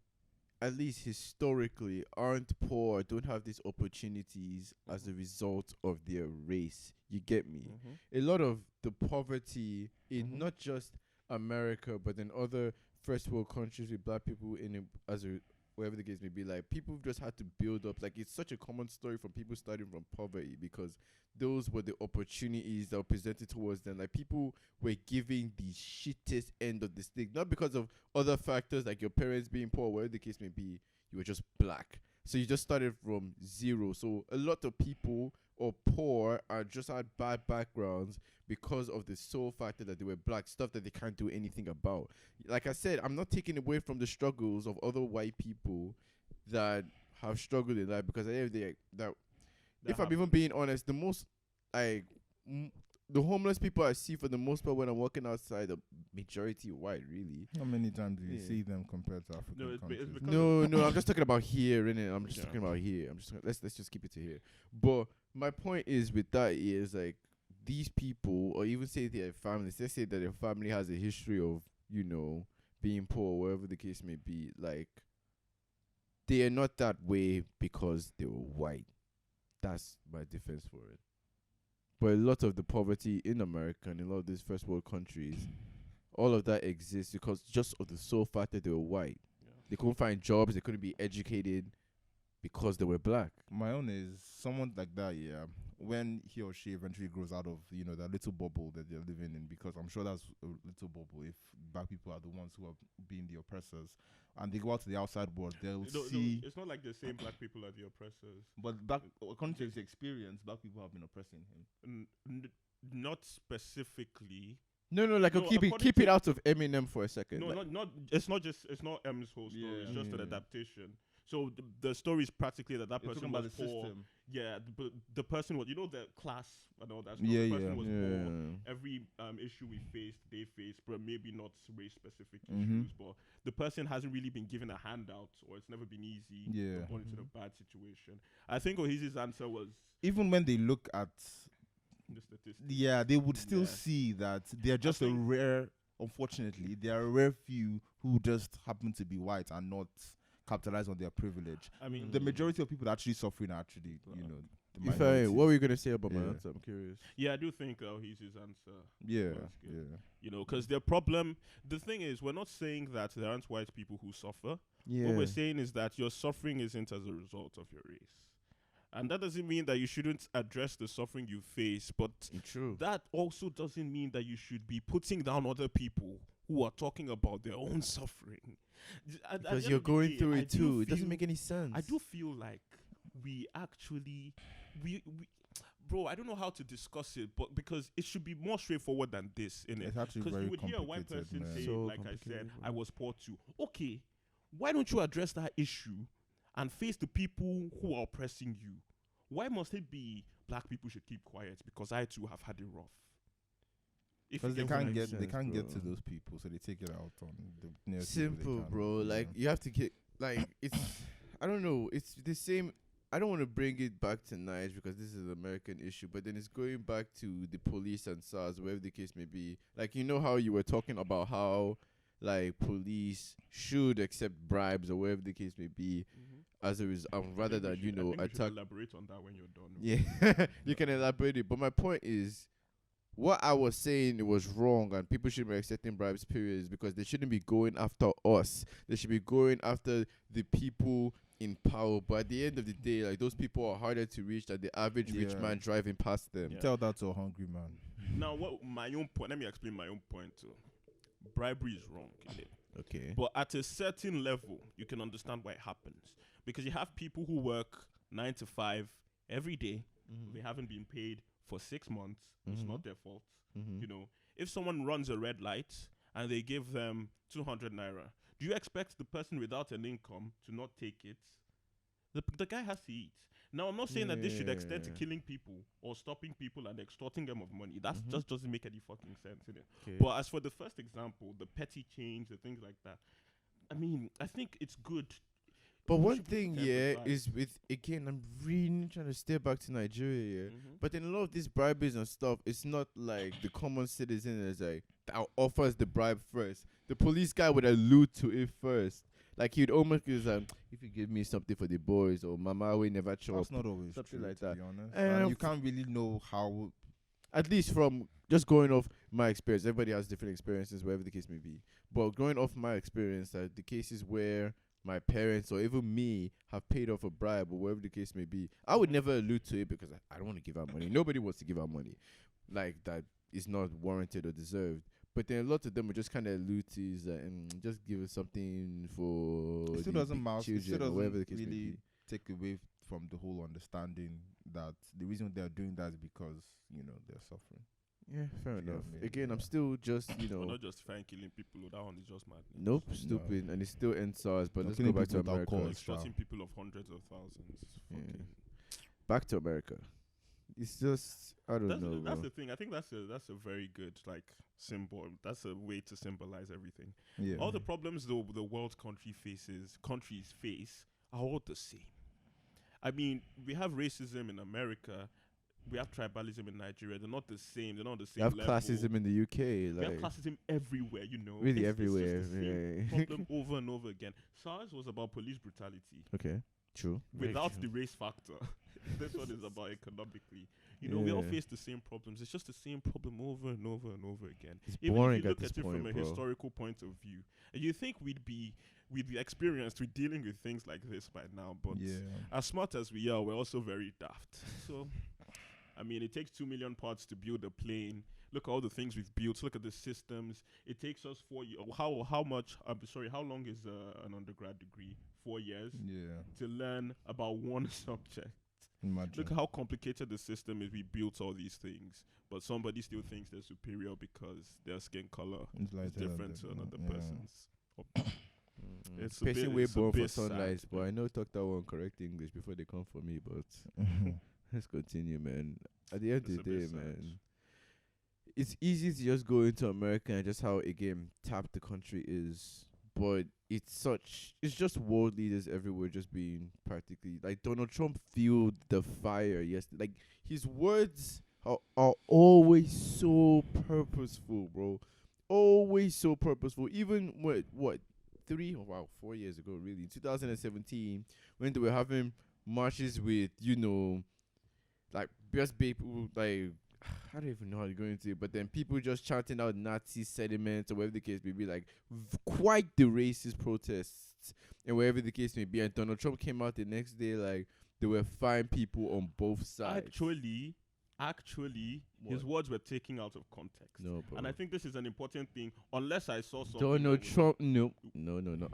at least historically, aren't poor, don't have these opportunities as a result of their race. You get me? A lot of the poverty in not just America, but in other first world countries with black people in it as a whatever the case may be, like people just had to build up. Like it's such a common story from people starting from poverty because those were the opportunities that were presented towards them. Like people were giving the shittest end of the stick, not because of other factors like your parents being poor, whatever the case may be. You were just black, so you just started from zero. So a lot of people or poor are just had bad backgrounds because of the sole factor that they were black, stuff that they can't do anything about. Like I said, I'm not taking away from the struggles of other white people that have struggled in life, because at the end of the day, that if I'm even being honest, the most the homeless people I see for the most part when I'm walking outside, the majority white, really. How many times do you Yeah. see them compared to African No, it's countries? because No, I'm just talking about here, innit? I'm just Yeah. talking about here. Let's just keep it to here. But my point is with that is like these people, or even say their families, let's say that their family has a history of, being poor, whatever the case may be, like they are not that way because they were white. That's my defense for it. But a lot of the poverty in America and a lot of these first world countries, all of that exists because just of the sole fact that they were white. They couldn't find jobs, they couldn't be educated because they were black. My own is someone like that, yeah. when he or she eventually grows out of, that little bubble that they're living in, because I'm sure that's a little bubble. If black people are the ones who are being the oppressors, and they go out to the outside world, they'll see. It's not like the same black people are the oppressors. But according to his experience, black people have been oppressing him. Not specifically. No, like No, keep it out of Eminem for a second. No, like, not. It's not M's whole story. Yeah. It's just an Yeah. adaptation. So the story is practically that You're person talking about was the poor. system. Yeah, but the person was, the class and all that stuff. Yeah, the person was poor. yeah. Every issue we faced, they faced, but maybe not race specific Mhm. issues. But the person hasn't really been given a handout, or it's never been easy. Yeah. Born into a bad situation. I think Ohiz's answer was Even when they look at, the statistics. yeah, they would still Yeah. see that they're just think- unfortunately, there are a rare few who just happen to be white and not capitalize on their privilege. I mean, The majority of people actually suffering are actually, the If minorities. what were you gonna say about my Yeah. answer? I'm curious. yeah, I do think Ohiz's answer. Yeah, That's good. yeah. Because their problem. The thing is, we're not saying that there aren't white people who suffer. Yeah. What we're saying is that your suffering isn't as a result of your race. And that doesn't mean that you shouldn't address the suffering you face, but True. that also doesn't mean that you should be putting down other people who are talking about their own suffering. Because you're going through it too. It doesn't make any sense. I do feel like we actually, we bro, I don't know how to discuss it, but because it should be more straightforward than this, innit? It's actually Because very you would hear a white complicated, person man. say, So like I said, complicated, bro. I was poor too. Okay, why don't you address that issue and face the people who are oppressing you? Why must it be black people should keep quiet because I too have had it rough? If Because you they what can't I'm get saying. they can't get to bro. those people, so they take it out on the nearest people they Simple, can, bro. Like you have to get like it's. I don't know. It's the same. I don't want to bring it back to Niger because this is an American issue, but then it's going back to the police and SARS, wherever the case may be. Like how you were talking about how like police should accept bribes or whatever the case may be, as a result, rather than I think we should attack. elaborate on that when you're done. Yeah, you can elaborate it. But my point is, what I was saying it was wrong, and people shouldn't be accepting bribes. Period, is because they shouldn't be going after us. They should be going after the people in power. But at the end of the day, like those people are harder to reach than the average rich Yeah. man driving past them. Yeah. Tell that to a hungry man. Now, what my own point? Let me explain my own point too. Bribery is wrong, innit? Okay. But at a certain level, you can understand why it happens because you have people who work 9 to 5 every day. Mm-hmm. They haven't been paid for 6 months. It's Mhm. not their fault. Mm-hmm. You know, if someone runs a red light and they give them 200 naira, do you expect the person without an income to not take it? The guy has to eat. Now, I'm not saying that this should extend to Yeah. killing people or stopping people and extorting them of money. That Mhm. just doesn't make any fucking sense, innit? Okay. But as for the first example, the petty change, the things like that, I mean, I think it's good. But We one should put thing, it yeah, aside. is with again, I'm really trying to stay back to Nigeria, yeah. Mhm. But in a lot of these bribes and stuff, it's not like the common citizen is like that offers the bribe first. The police guy would allude to it first. Like he'd almost be like, if you give me something for the boys, or Mama will never show That's up. not always something true, like to that. be honest. And And you can't really know how. At least from just going off my experience, everybody has different experiences, whatever the case may be. But going off my experience, the cases where my parents or even me have paid off a bribe or whatever the case may be, I would never allude to it because I don't want to give out money. Nobody wants to give out money like that is not warranted or deserved. But then a lot of them would just kind of allude to is just give us something for It still the doesn't big matter. It children still or whatever the doesn't case may really be. take away from the whole understanding that the reason they're doing that is because they're suffering. Yeah, fair Yeah, enough. maybe, Again, I'm yeah. still just We're not justifying killing people. That one is just madness. nope, No. stupid, and it still ends SARS. But Not let's go killing back to people without America. cause. Extorting people of hundreds of thousands. Yeah. Fucking- Back to America. It's just I don't That's, know. that's bro. the thing. I think that's a very good symbol. That's a way to symbolize everything. Yeah. All the problems the world countries face are all the same. I mean, we have racism in America. We have tribalism in Nigeria. They're not the same. They're not the same You have level. classism in the UK, We have like classism everywhere, really It's everywhere. just the same Yeah. problem over and over again. SARS was about police brutality. Okay, true. Very Without true. the race factor. This one is about economically. We all Yeah. face the same problems. It's just the same problem over and over and over again. It's Even boring if you at look this at it point, from a bro. historical point of view, and you think we'd be experienced with dealing with things like this by now, but Yeah. as smart as we are, we're also very daft. So, I mean, it takes 2 million parts to build a plane. Look at all the things we've built. Look at the systems. It takes us 4 years. How much? I'm sorry. How long is an undergrad degree? 4 years. Yeah. To learn about one subject. Imagine. Look how complicated the system is. We built all these things, but somebody still thinks they're superior because their skin color is different to another person's. It's a Person bit, way it's a born for bit sunlight, sad. but I know talk that one correct English before they come for me. But let's continue, man. At the end It's of the a day, bit sad. man, it's easy to just go into America and just how again tapped the country is, but it's just world leaders everywhere just being practically like Donald Trump fueled the fire yesterday. Like his words are always so purposeful, bro. Always so purposeful. Even what 4 years ago, really, 2017, when they were having marches with like just people like. I don't even know how to go into it, but then people just chanting out Nazi sentiments or whatever the case may be, like quite the racist protests and whatever the case may be. And Donald Trump came out the next day like there were fine people on both sides. Actually, his What? words were taken out of context. No, bro. And I think this is an important thing. Unless I saw something. Donald that was- Trump, no.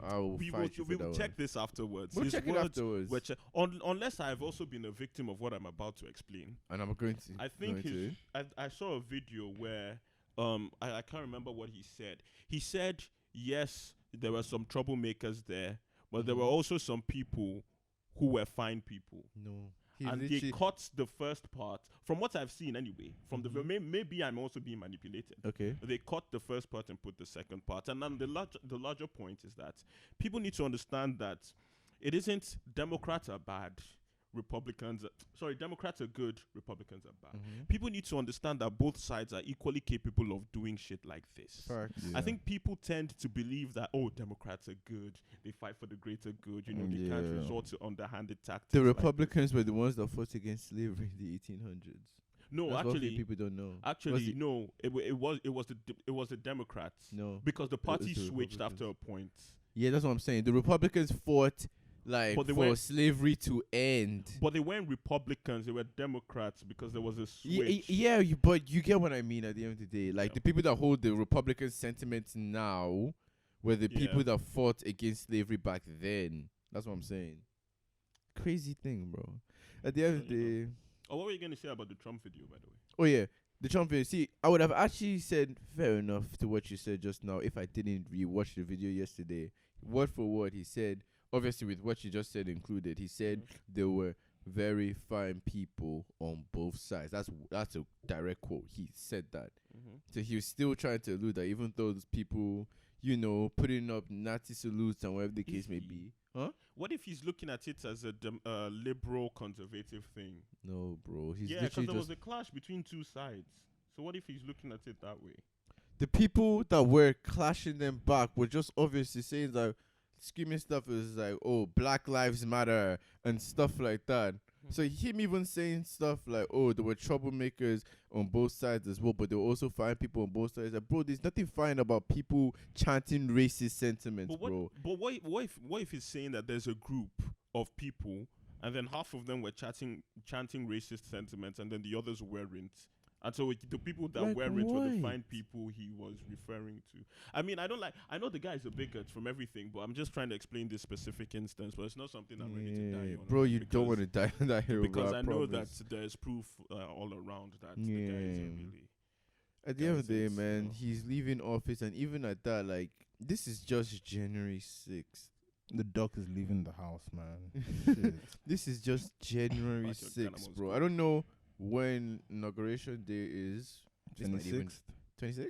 I will We fight you for will that check one. this afterwards. We'll His check it words afterwards. were unless I've also been a victim of what I'm about to explain. And I'm going to. I think going to. I saw a video where I can't remember what he said. He said yes, there were some troublemakers there, but there were also some people who were fine people. No. And they cut the first part from what I've seen anyway. From the maybe I'm also being manipulated. Okay. They cut the first part and put the second part. And then the larger point is that people need to understand that it isn't Democrats are bad, Democrats are good, Republicans are bad. People need to understand that both sides are equally capable of doing shit like this. Facts. I think people tend to believe that, Democrats are good, they fight for the greater good, they can't resort to underhanded tactics. The like Republicans were the ones that fought against slavery in the 1800s. No, That's what actually, people don't know. actually, no. It was the Democrats. No. Because the party the switched after a point. Yeah, that's what I'm saying. The Republicans fought like But they for weren't- slavery to end. But they weren't Republicans; they were Democrats because there was a switch. But you get what I mean at the end of the day. Like the people that hold the Republican sentiments now were the people that fought against slavery back then. That's what I'm saying. Crazy thing, bro. At the end of the day. Oh, what were you gonna say about the Trump video, by the way? Oh yeah, the Trump video. See, I would have actually said fair enough to what you said just now if I didn't rewatch the video yesterday. Word for word, he said, obviously with what you just said included, he said there were very fine people on both sides. That's a direct quote. He said that. So he was still trying to allude that even though those people, putting up Nazi salutes and whatever the case may be. Huh? What if he's looking at it as a liberal conservative thing? No, bro. He's Yeah, because literally there just was a clash between two sides. So what if he's looking at it that way? the people that were clashing them back were just obviously saying that screaming stuff is like, oh, Black Lives Matter and stuff like that. So him even saying stuff like, oh, there were troublemakers on both sides as well, but there were also fine people on both sides. Like, bro, there's nothing fine about people chanting racist sentiments, bro. But what if he's saying that there's a group of people and then half of them were chanting racist sentiments and then the others weren't? And so the people that Like weren't were the what? fine people he was referring to. I mean, I know the guy is a bigot from everything, but I'm just trying to explain this specific instance, but it's not something I'm ready to die on. Bro, you don't want to die on that hill, because bro, I know that promise. there's proof all around that the guy isn't really. At the end of the day, Guys, it's, man, he's leaving office, and even at that, like, this is just January 6th. The duck is leaving the house, man. Shit. This is just January Fuck your 6th, Ganamos bro. go. I don't know when inauguration day is. It's not even 26th. 26th?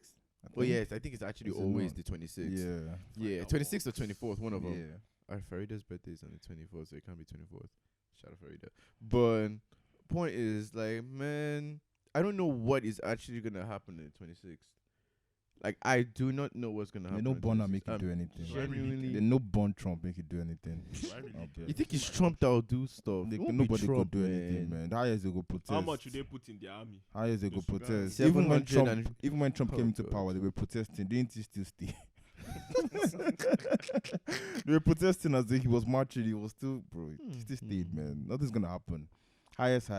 I Oh, think. yes, I think it's actually Is it always not? the 26th. Yeah. Yeah, 26th or 24th, one of them. Yeah. Farida's birthday is on the 24th, so it can't be 24th. Shout out Farida. But point is, like, man, I don't know what is actually gonna happen on the 26th. Like, I do not know what's gonna They happen. no on the born 26th. make you do anything. Genuinely, They no born Trump make you do anything. you think it's Trump that will do stuff? They, It won't be nobody Trump, could do anything, man. How years they go protest? How much do they put in the army? How years they go Just to protest? 700 Even when Trump Oh, came into God. power, they were protesting. Didn't he still stay? They were protesting as if he was marching. He was still, bro. He still stayed, man. Nothing's gonna happen. highest,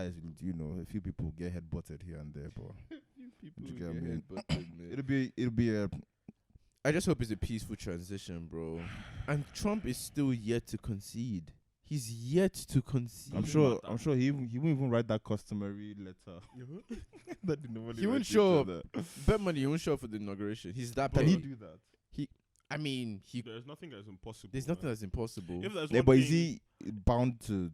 you know, a few people get head butted here and there, but People you get get what I mean? headbutted, man. it'll be a I just hope it's a peaceful transition, bro. And Trump is still yet to concede. He's yet to concede. I'm sure he won't even write that customary letter. That He won't show up. Bet money he won't show up for the inauguration. He's that Can petty. he do that? I mean, There's nothing that's impossible. there's nothing that's impossible. If there's Yeah, one but thing, is he bound to?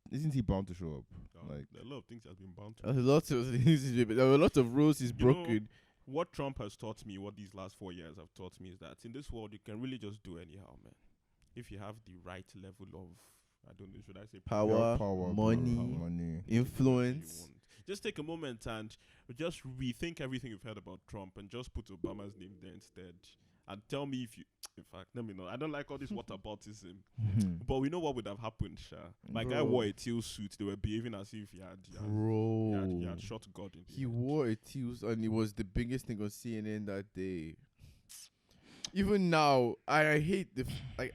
Isn't he bound to show up? Like, there are a lot of things that's been bound to. There are a lot of rules he's You know, broken. What Trump has taught me, what these last 4 years have taught me, is that in this world you can really just do anyhow, man. If you have the right level of, I don't know, should I say Power, bro, money, influence. Just take a moment and just rethink everything you've heard about Trump and just put Obama's name there instead. And tell me if you, in fact, let me know. I don't like all this whataboutism, but we know what would have happened, Sha. My guy Bro. wore a teal suit. They were behaving as if he had shot God in the He head. wore a teals and it was the biggest thing on CNN that day. Even now, I hate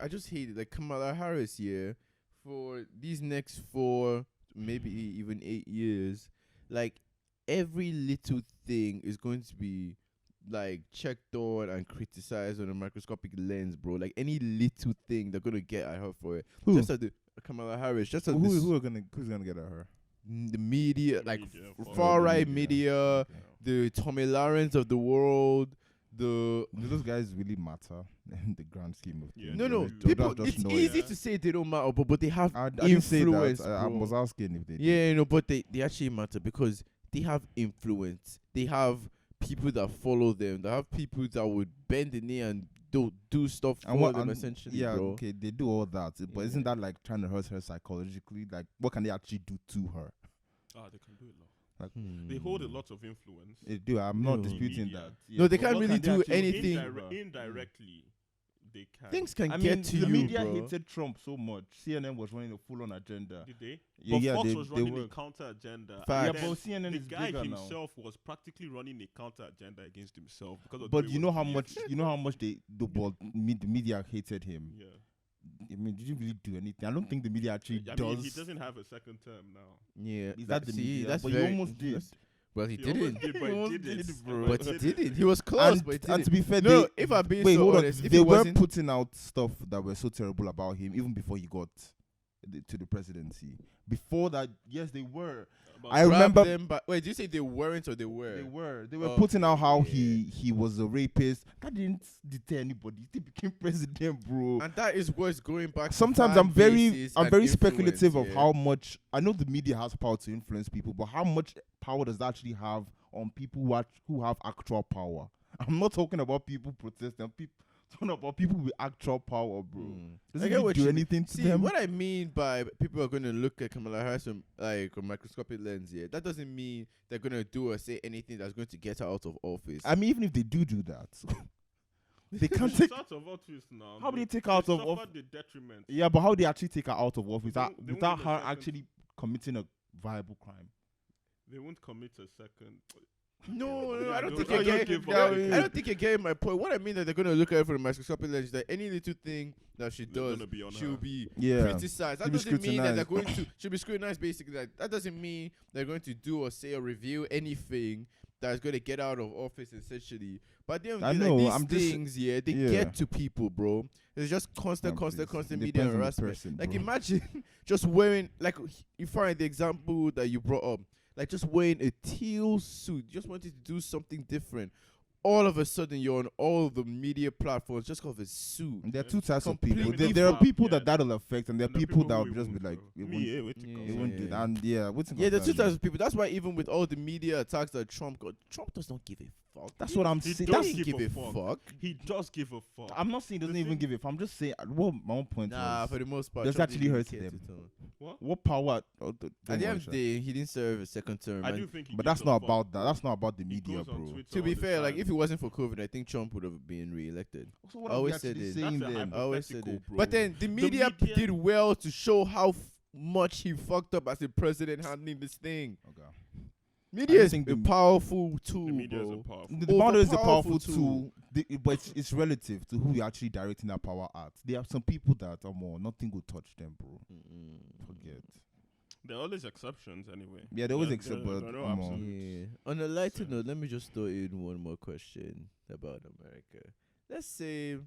I just hate it. Like Kamala Harris here for these next 4, maybe even 8 years. Like every little thing is going to be like checked on and criticized on a microscopic lens, bro. Like any little thing they're gonna get at her for it. Who? Just as the Kamala Harris, just as who's gonna get at her? the media, like Media, far right media. media, the Tommy Lawrence of the world, the Do those guys really matter in the grand scheme of Yeah, things? no, no, no. you- People, just it's know easy it. to say they don't matter, but they have I didn't say influence. that. I bro. was asking if they did. Yeah, you know, but they actually matter because they have influence. They have people that follow them. They have people that would bend the knee and do stuff for them, essentially, yeah, bro. okay, they do all that, but Yeah. isn't that like trying to hurt her psychologically? Like, what can they actually do to her? They can do a lot. They hold a lot of influence. They do. I'm not No. disputing Media. that. No, they but can't what really can they do actually anything. Indirectly, they can. Things can I get mean, to the you, media bro. hated Trump so much. CNN was running a full-on agenda. Did they? Yeah, But yeah, Fox they- was they running were. a counter agenda. Facts. Yeah, but CNN the is guy bigger now. himself was practically running a counter agenda against himself because of the But way you he know was how behaving. much the media hated him. Yeah. I mean, did you really do anything? I don't think the media actually I does. mean, he doesn't have a second term now. Yeah, Is that the see, media? that's But very, you almost did. Well, he He almost didn't. did, but He he almost didn't. did, bro. But he didn't. He was close, but he And didn't. to be fair, No, they, if I'm being wait, so hold honest, on. if They he were wasn't, putting out stuff that were so terrible about him even before he got to the presidency. Before that, yes, they were. About- I remember them, but wait, did you say they weren't or they were? They were Oh, putting out how yeah. he was a rapist. That didn't deter anybody. He became president, bro. And that is what's going back. to Sometimes fan I'm very bases I'm and very influence, speculative of yeah. how much I know the media has power to influence people, but how much power does that actually have on people who have actual power? I'm not talking about people protesting. Talking about people with actual power, bro. Does I it get really what do you anything to See, them? what I mean by people are going to look at Kamala Harris from like a microscopic lens, yeah, that doesn't mean they're going to do or say anything that's going to get her out of office. I mean, even if they do that, they can't She's take. out of office now. How do they take her out of suffered office? the detriment. Yeah, but how do they actually take her out of office They won't without give a her second. actually committing a viable crime? They won't commit a second. No, Yeah, I don't think I you're don't getting. give a I fuck. don't think you're getting my point. What I mean that they're gonna look at her from a microscopic lens is that any little thing that she They're does, gonna be on she'll her. be Yeah. criticized. That She'll be doesn't mean that they're scrutinized. going to. She'll be scrutinized. Basically, that doesn't mean they're going to do or say or review anything that's going to get out of office. Essentially, but then I like know, these I'm just- things, yeah, they yeah. get to people, bro. It's just constant Please. media Depends on the harassment. person, Like bro. imagine just wearing like you find the example that you brought up, like just wearing a teal suit, just wanted to do something different. All of a sudden, you're on all the media platforms just because of a suit. And there are two types of people. Completely There are different. people Yeah. that'll affect, and there are And the people that who will it just be won't, like, bro. it Me, won't, yeah, wait to Yeah, come. it won't do that. And yeah, what's Yeah, there's two types of people. That's why even with all the media attacks that Trump got, Trump does not give a fuck. That's what I'm He saying. does That's Doesn't give give a a fuck. fuck. He does give a fuck. I'm not saying he doesn't The even thing- give it. I'm just saying what my own point Nah, was. for the most part, Does Trump actually didn't hurt care them. to tell. What power? At the end of the day, he didn't serve a second term. I and do think he But gives that's a not fuck. about that. That's not about the He media, goes on bro. Twitter to be all the fair, like time. if it wasn't for COVID, I think Trump would have been re-elected. So what I are we always actually said it. saying That's a then? I always said Hypothetical, it. bro. But then the media, media- did well to show how much he fucked up as a president handling this thing. Okay. Media I is think a the- powerful tool, The media is a bro. powerful. The power is a Overpowerful powerful tool, but it's relative to who you're actually directing that power at. There are some people that are more, nothing will touch them, bro. Forget. There are always exceptions anyway. Yeah, they always accept, but there are no come on. absolutes. Yeah. On a lighter So- note, let me just throw in one more question about America. Let's say,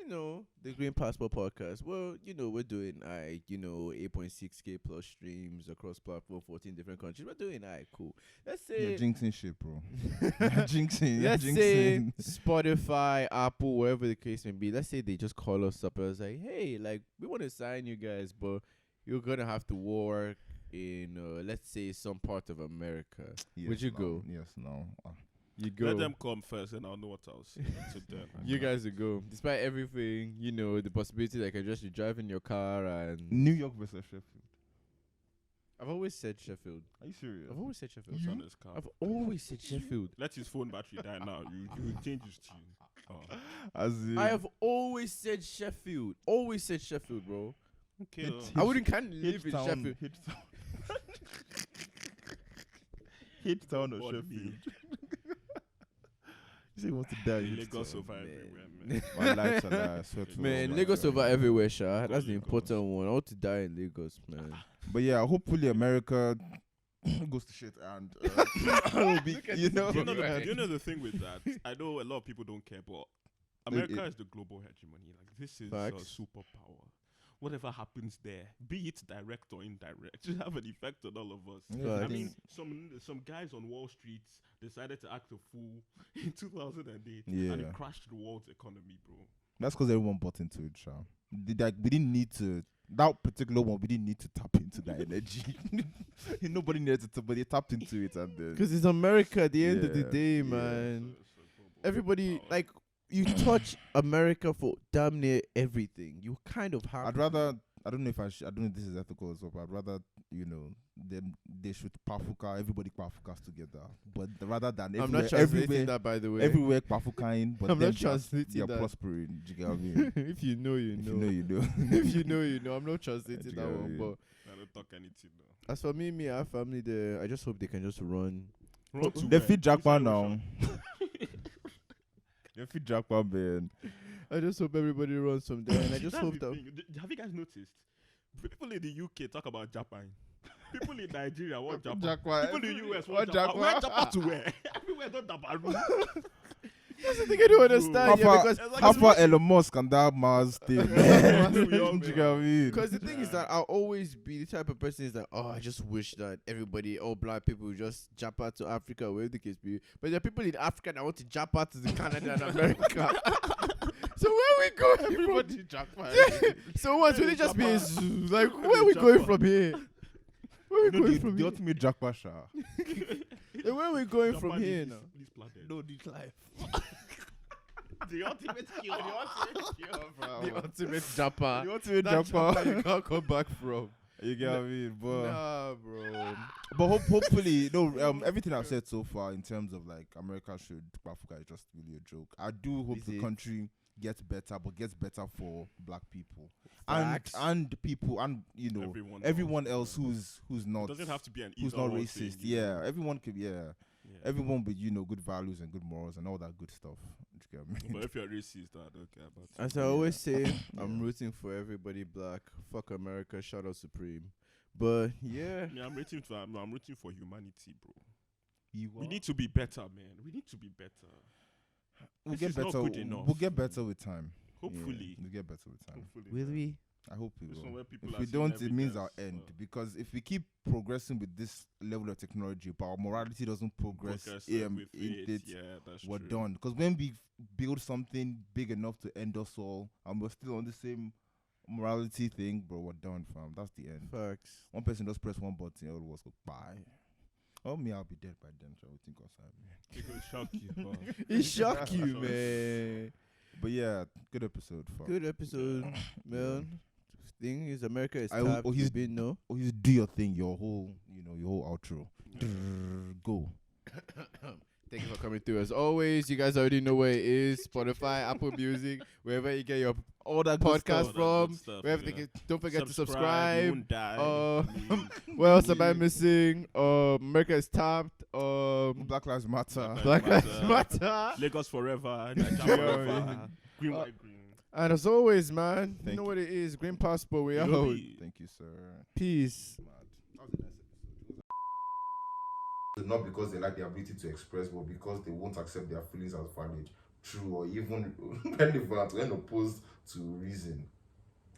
the Green Passport podcast. Well, we're doing 8.6K plus streams across platform, 14 different countries. We're doing cool. Let's say You're jinxing shit, bro. You're jinxing. You're let's say jinxing. Spotify, Apple, wherever the case may be. Let's say they just call us up and say, "Hey, like we want to sign you guys, but you're gonna have to work in, let's say, some part of America." Yes, Would you no. go? Yes, no. You go. Let them come first, and I'll know what I'll say. To them. You guys will go. Despite everything, the possibility that I can just be driving your car and New York versus Sheffield. I've always said Sheffield. Are you serious? I've always said Sheffield. What's on his car? I've always said Sheffield. Let his phone battery die now. You change his tune. Oh. As in, I have always said Sheffield. Always said Sheffield, bro. Okay. Hit- I wouldn't kind of live in H-Town, Sheffield. H-Town. H-Town or What Sheffield. me? You say you want to die in Lagos H-Town. over man. everywhere, man. My life's a lie, I swear to Man, God. Lagos over everywhere, Sha. That's the Lagos. important one. I want to die in Lagos, man. But yeah, hopefully America goes to shit and will be, You know the thing with that? I know a lot of people don't care, but America is the global hegemony. Like, this is a Facts. superpower. Whatever happens there, be it direct or indirect, should have an effect on all of us. Yeah, I Facts. mean, some guys on Wall Street decided to act a fool in 2008, Yeah. and it crashed the world's economy, bro. that's because everyone bought into it, Sha. We didn't need to. That particular one, we didn't need to tap into that energy. Nobody needed to, but they tapped into it, and then Because it's America at the end of the Yeah, day, yeah. man. So global Everybody, power. like, you touch America for damn near everything. You kind of have. I'd rather. I don't know if I don't know if this is ethical as well, but I'd rather they should pafuka everybody pafukas together, but rather than I'm everywhere, not translating everywhere, that, by the way. everywhere pafukaing, but I'm them not translating they're that. prospering. Do you get what I mean? If you know, you If know. you know, you know. If you know, you know. I'm not translating Yeah, that yeah, one. yeah. But I don't talk anything though. as for me, I have family there. I just hope they can just run. Run to They where? feed Jackpot Which now. direction? They feed Jackpot, man. I just hope everybody runs from there. And I just That's hope the that. thing. Have you guys noticed? People in the UK talk about Japan. People in Nigeria want Japan. Jackpot. People in the US What want Japan. Japan? Where Japan to where? Everywhere don't Japan. That's the thing I don't understand. How Yeah, far, because how far Elon Musk and that Mars thing? Do you get what I mean? Because the thing is that I'll always be the type of person is that, I just wish that everybody, all black people, would just jump out to Africa, wherever the case be. But there are people in Africa that want to jump out to the Canada and America. So where we going Everybody from? Jackpot. Yeah. So what? Will it just be a zoo? Like, where are we going from here? Where are we You know, going the from here? ultimate Jackpot, Sha. And where are we going Japan from here is now? this planet. No, this life. The ultimate cure. The ultimate Japan. The ultimate That Japan Jackpot. you can't come back from. You get what I mean? But, Nah, bro. but hopefully, everything I've said so far in terms of like America should Africa is just really a joke. I do hope Is the it? country gets better, but gets better for black people Facts. and people and everyone else who's not It doesn't have to be an who's either not or racist. thing, you know. Yeah, everyone could. Yeah, Yeah. everyone with good values and good morals and all that good stuff. Do you get what I mean? But if you're racist, I don't care about it. As I always say, I'm rooting for everybody black. Fuck America. Shout out Supreme. But yeah, Yeah, I'm rooting for humanity, bro. You We are? need to be better, man. We need to be better. We'll This get is not better. good enough. We'll get better with time. Hopefully. We'll get better with time. Hopefully. will we? I hope we This will. one where people If are we seeing don't, it means our evidence, end. Because if we keep progressing with this level of technology, but our morality doesn't progress, Progress, in with it, yeah, that's we're true. done. Because when we build something big enough to end us all, and we're still on the same morality thing, bro, we're done, fam. That's the end. Facts. One person just press one button, all of us go bye. Oh me, I'll be dead by then. So I would think outside me. It will shock you, bro. It shock you, man. But yeah, good episode. Fuck. Good episode, man. Thing is, America is I- tapped. oh, he's- You've been no. Oh, you do your thing, your whole outro. Go. Thank you for coming through. As always, you guys already know where it is: Spotify, Apple Music, wherever you get your All that good podcast stuff. from. Good stuff, Wherever yeah. they get, don't forget to You subscribe. won't die. What else am I missing? America is tapped. Black Lives Matter. Black Lives Matter. Matter. Lagos forever. Nigeria forever. Green, white, green. And as always, man, you Thank know you. what it is. Green Passport, we out. Yobi. Thank you, sir. Peace. Mad. That was a nice not because they lack the ability to express, but because they won't accept their feelings as valid, true, or even relevant when opposed to reason.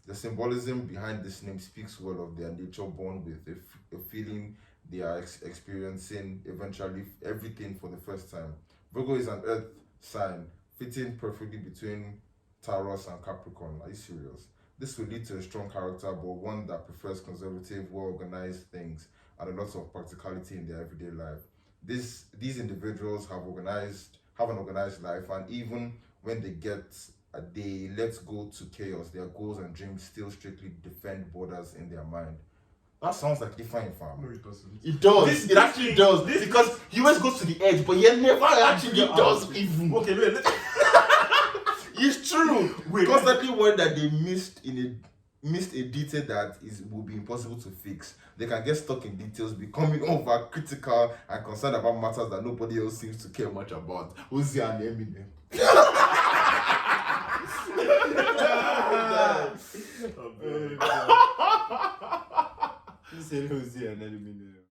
The symbolism behind this name speaks well of their nature, born with a feeling they are experiencing eventually everything for the first time. Virgo is an earth sign, fitting perfectly between Taurus and Capricorn. Are you serious? This will lead to a strong character, but one that prefers conservative, well-organized things and a lot of practicality in their everyday life. These individuals have an organized life, and even when they let go to chaos, their goals and dreams still strictly defend borders in their mind. That sounds like Ifeanyi, fam. No, it doesn't. It does. It actually does. Because he always goes to the edge, but he never actually does even. Okay, wait. It's true. Constantly worried that they missed a detail that will be impossible to fix. They can get stuck in details, becoming over critical and concerned about matters that nobody else seems to care much about. Ohiz and Eminem. You said Ohiz and Eminem.